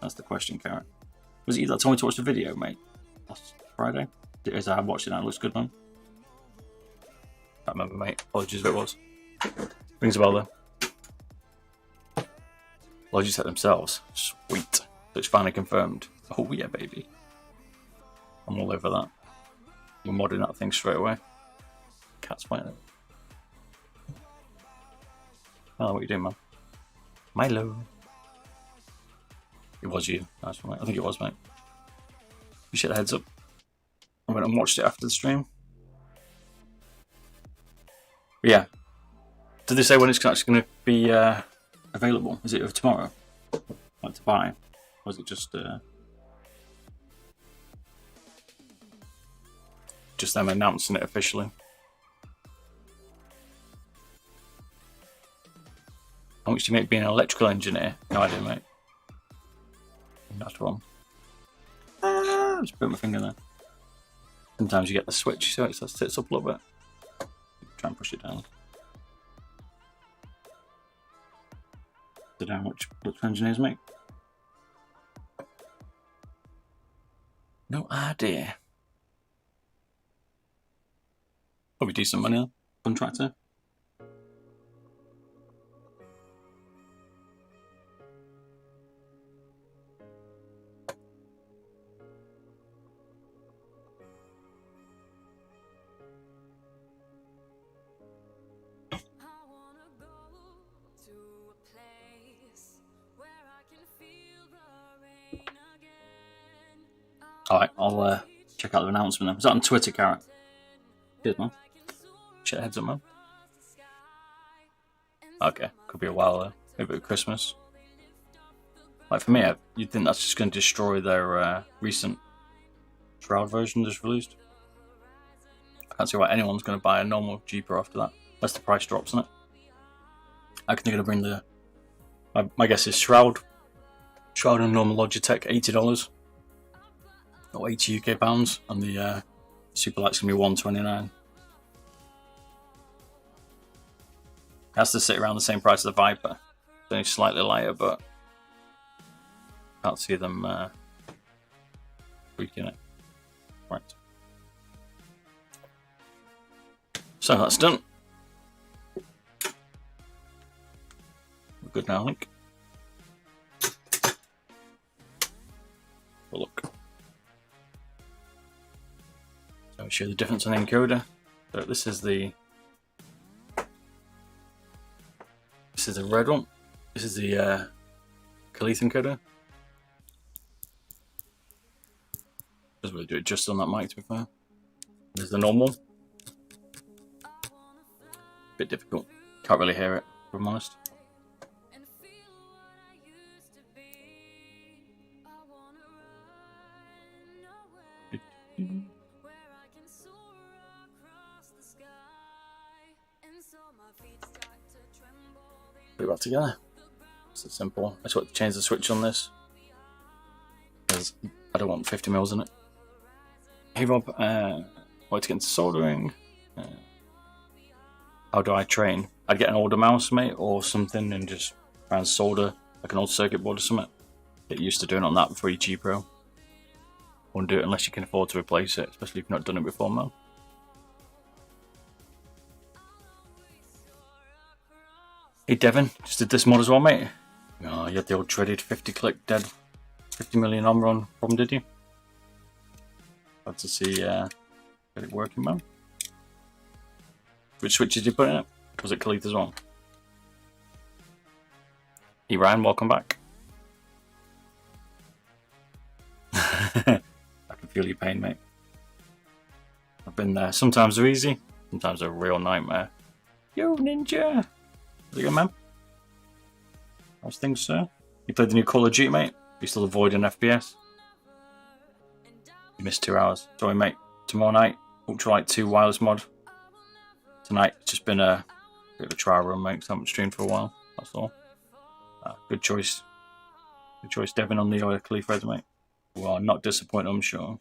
That's the question, Carrot. Was it you that told me to watch the video, mate? Last Friday? As I watched it now, it looks good, man. Can't remember, mate. Apologies if it was. Rings a bell, though. Logitech themselves. Sweet. So it's finally confirmed. Oh, yeah, baby. I'm all over that. We're modding that thing straight away. Cat's playing it. Oh, what are you doing, man? Milo. It was you. Nice one, mate. I think it was, mate. You should have heads up. I went and watched it after the stream. But yeah. Did they say when it's actually going to be available? Is it tomorrow? Like to buy? Or is it just them announcing it officially? How much do you make being an electrical engineer? No idea, mate. That's wrong. just put my finger there. Sometimes you get the switch, so it sits up a little bit. Try and push it down. Down which engineers make. No idea. Probably decent money on contractor. Alright, I'll check out the announcement then. Is that on Twitter, Carrot? Cheers, man. Shit, heads up, man. Okay, could be a while though. Maybe at Christmas. Like for me, you'd think that's just going to destroy their recent Shroud version just released. I can't see why anyone's going to buy a normal G Pro after that, unless the price drops on it. I think they're going to bring the... My guess is Shroud and normal Logitech, $80. Or 80 UK pounds, and the Superlight's going to be $129. It has to sit around the same price as the Viper. It's only slightly lighter, but can't see them tweaking it. Right. So that's done. We're good now, I think. Well, look. So I'll show you the difference in the encoder. So this is the red one. This is the Khalith encoder. Doesn't really do it just on that mic, to be fair. There's the normal. Bit difficult. Can't really hear it, if I'm honest. Put it back together. It's simple. I just want to change the switch on this because I don't want 50 mils in it. Hey Rob, want to get into soldering? How do I train? I'd get an older mouse, mate, or something, and just try and solder like an old circuit board or something. Get used to doing it on that before you G Pro. Won't do it unless you can afford to replace it, especially if you've not done it before, man. Hey Devin, just did this mod as well, mate. Oh, you had the old dreaded 50-click dead 50 million on problem, did you? Glad to see get it working, man. Which switches did you put in it? Was it Khalith as well? Hey Ryan, welcome back. I can feel your pain, mate. I've been there. Sometimes they're easy, sometimes they're a real nightmare. Yo, Ninja! How's it going, man? How's things, sir? You played the new Call of Duty, mate? You still avoiding FPS? You missed 2 hours. Sorry, mate. Tomorrow night, Ultralight 2 wireless mod. Tonight, it's just been a bit of a trial run, mate, because I haven't streamed for a while. That's all. Good choice. Good choice, Devin, on the Khalith Reds, mate. Well, not disappointed, I'm sure.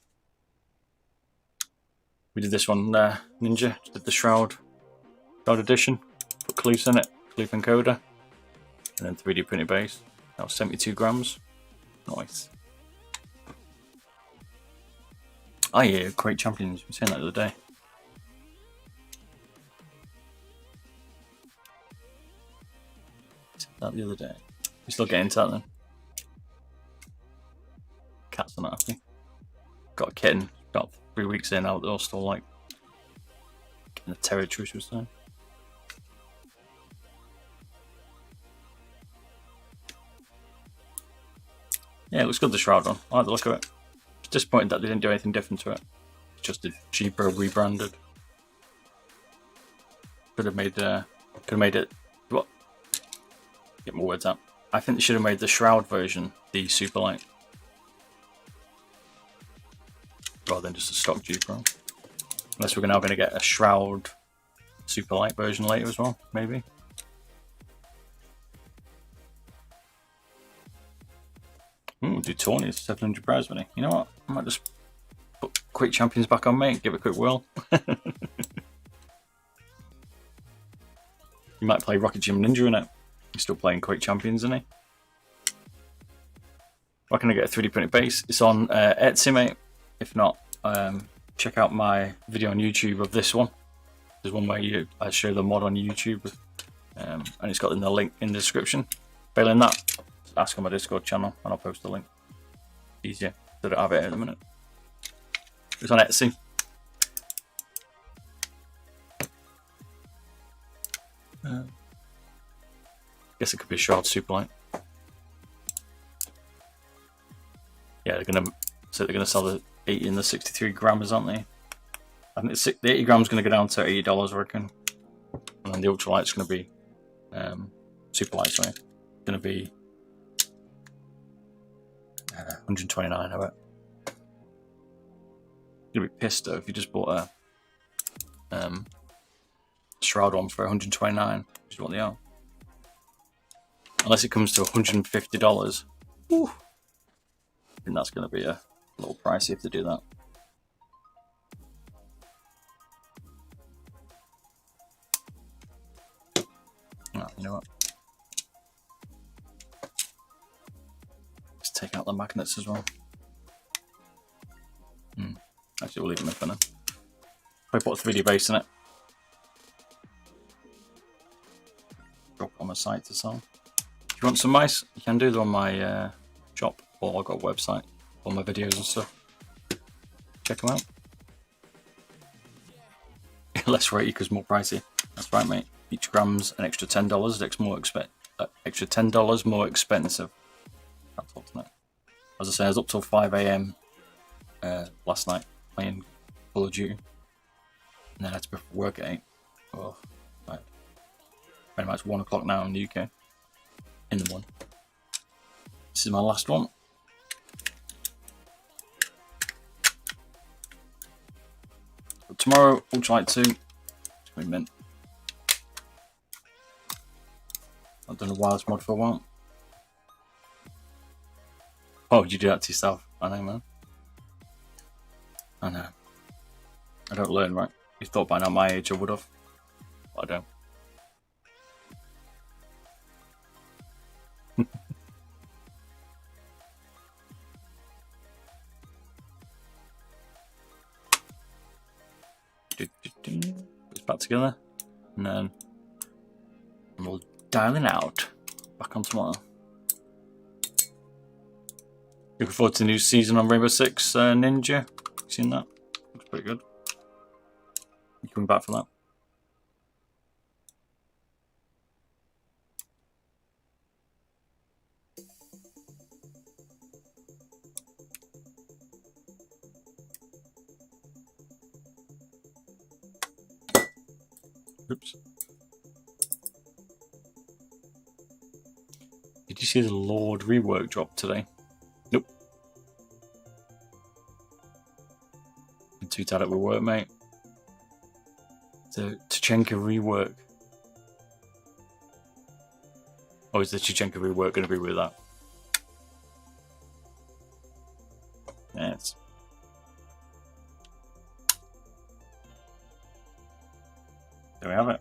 We did this one, Ninja. Just did the Shroud edition. Put Khaliths in it. Khalith encoder. And then 3D printed base. That was 72 grams. Nice. Oh yeah, great champions. We were saying that the other day. That the other day. We still get into that then. Cats are not happy. Got a kitten. Got 3 weeks in now. They're all still like getting the territory, should we say. Yeah, it looks good, the Shroud one. I like the look of it. It's disappointed that they didn't do anything different to it. It's just a cheaper rebranded. Could have made it. What? Get more words out. I think they should have made the Shroud version the super light, rather than just a stock G Pro. Unless we're now going to get a Shroud super light version later as well, maybe. Do 20, 700 prize money. You know what? I might just Quick Champions back on, mate. Give it a quick whirl. You might play Rocket Gym Ninja in it. He's still playing Quick Champions, isn't he? Where can I get a 3D printed base? It's on Etsy, mate. If not, check out my video on YouTube of this one. There's one where I show the mod on YouTube, and it's got in the link in the description. Failing that, ask on my Discord channel, and I'll post the link. Easier. I don't have it at the minute. It's on Etsy. Guess it could be a Shroud Superlight. Yeah, they're gonna sell the 80 and the 63 grammers, aren't they? I think the 80 grams gonna go down to $80, I reckon. And then the ultralight's gonna be Superlight, sorry. Gonna be 129, I bet. You're gonna be pissed though if you just bought a Shroud one for 129, which is what they are. Unless it comes to $150. Woo. I think that's going to be a little pricey if they do that. Oh, you know what? Let's take out the magnets as well. Actually, we'll leave them in for now. Probably put a 3D base in it. Drop on my site to sell. If you want some mice, you can do them on my shop, or I've got a website, all my videos and stuff. Check them out. Less rated because more pricey. That's right, mate. Each gram's an extra $10. Extra $10 more expensive. That's all tonight. As I say, I was up till 5 AM last night playing Call of Duty, and then I had to be for work at 8. Oh, right. Anyway, it's 1 o'clock now in the UK. In the morning. This is my last one. But tomorrow, Ultralight 2. It's going to be mint. I've done a wireless mod for a while. Why would you do that to yourself? I know, man. I know. I don't learn, right? You thought by now my age I would have. But I don't. It's back together, and then we'll dial it out. Back on tomorrow. Looking forward to the new season on Rainbow Six Ninja. Seen that? Looks pretty good. You coming back for that? Oops. Did you see the Lord rework drop today? Nope. Been too tied up with work, mate. The Tachenka rework. Or is the Tachenka rework going to be with that? Yes. There we have it.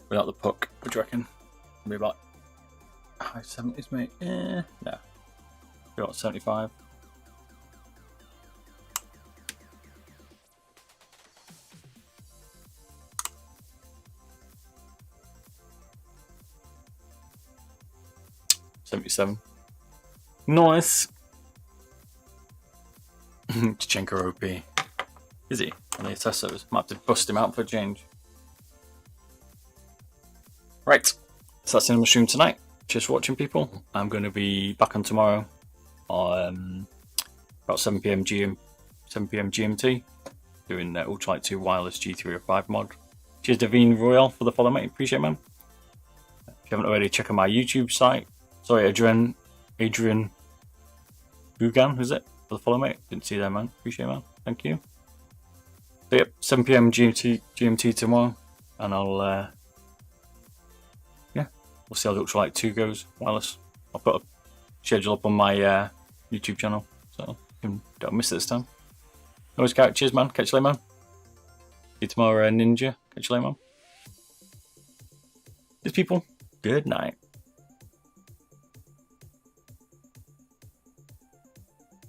Without the puck, what do you reckon? Maybe about high 70s, mate. Yeah. About 75. $77. Nice. Tachenka OP. Is he? On the test servers. Might have to bust him out for a change. Right. So that's in the mushroom tonight. Cheers for watching, people. I'm going to be back on tomorrow on about 7 PM GMT doing Ultralight 2 Wireless G305 mod. Cheers Davine Royale for the follow, mate. Appreciate it, man. If you haven't already, check out my YouTube site. Sorry, Adrian Bugan, is it? For the follow, mate. Didn't see that, man. Appreciate it, man. Thank you. So, yep, 7 PM GMT tomorrow, and I'll We'll see how the Ultralight 2 goes. Wireless. I'll put a schedule up on my YouTube channel, so you don't miss it this time. Always out. Cheers, man. Catch you later, man. See you tomorrow, Ninja. Catch you later, man. Cheers, people. Good night.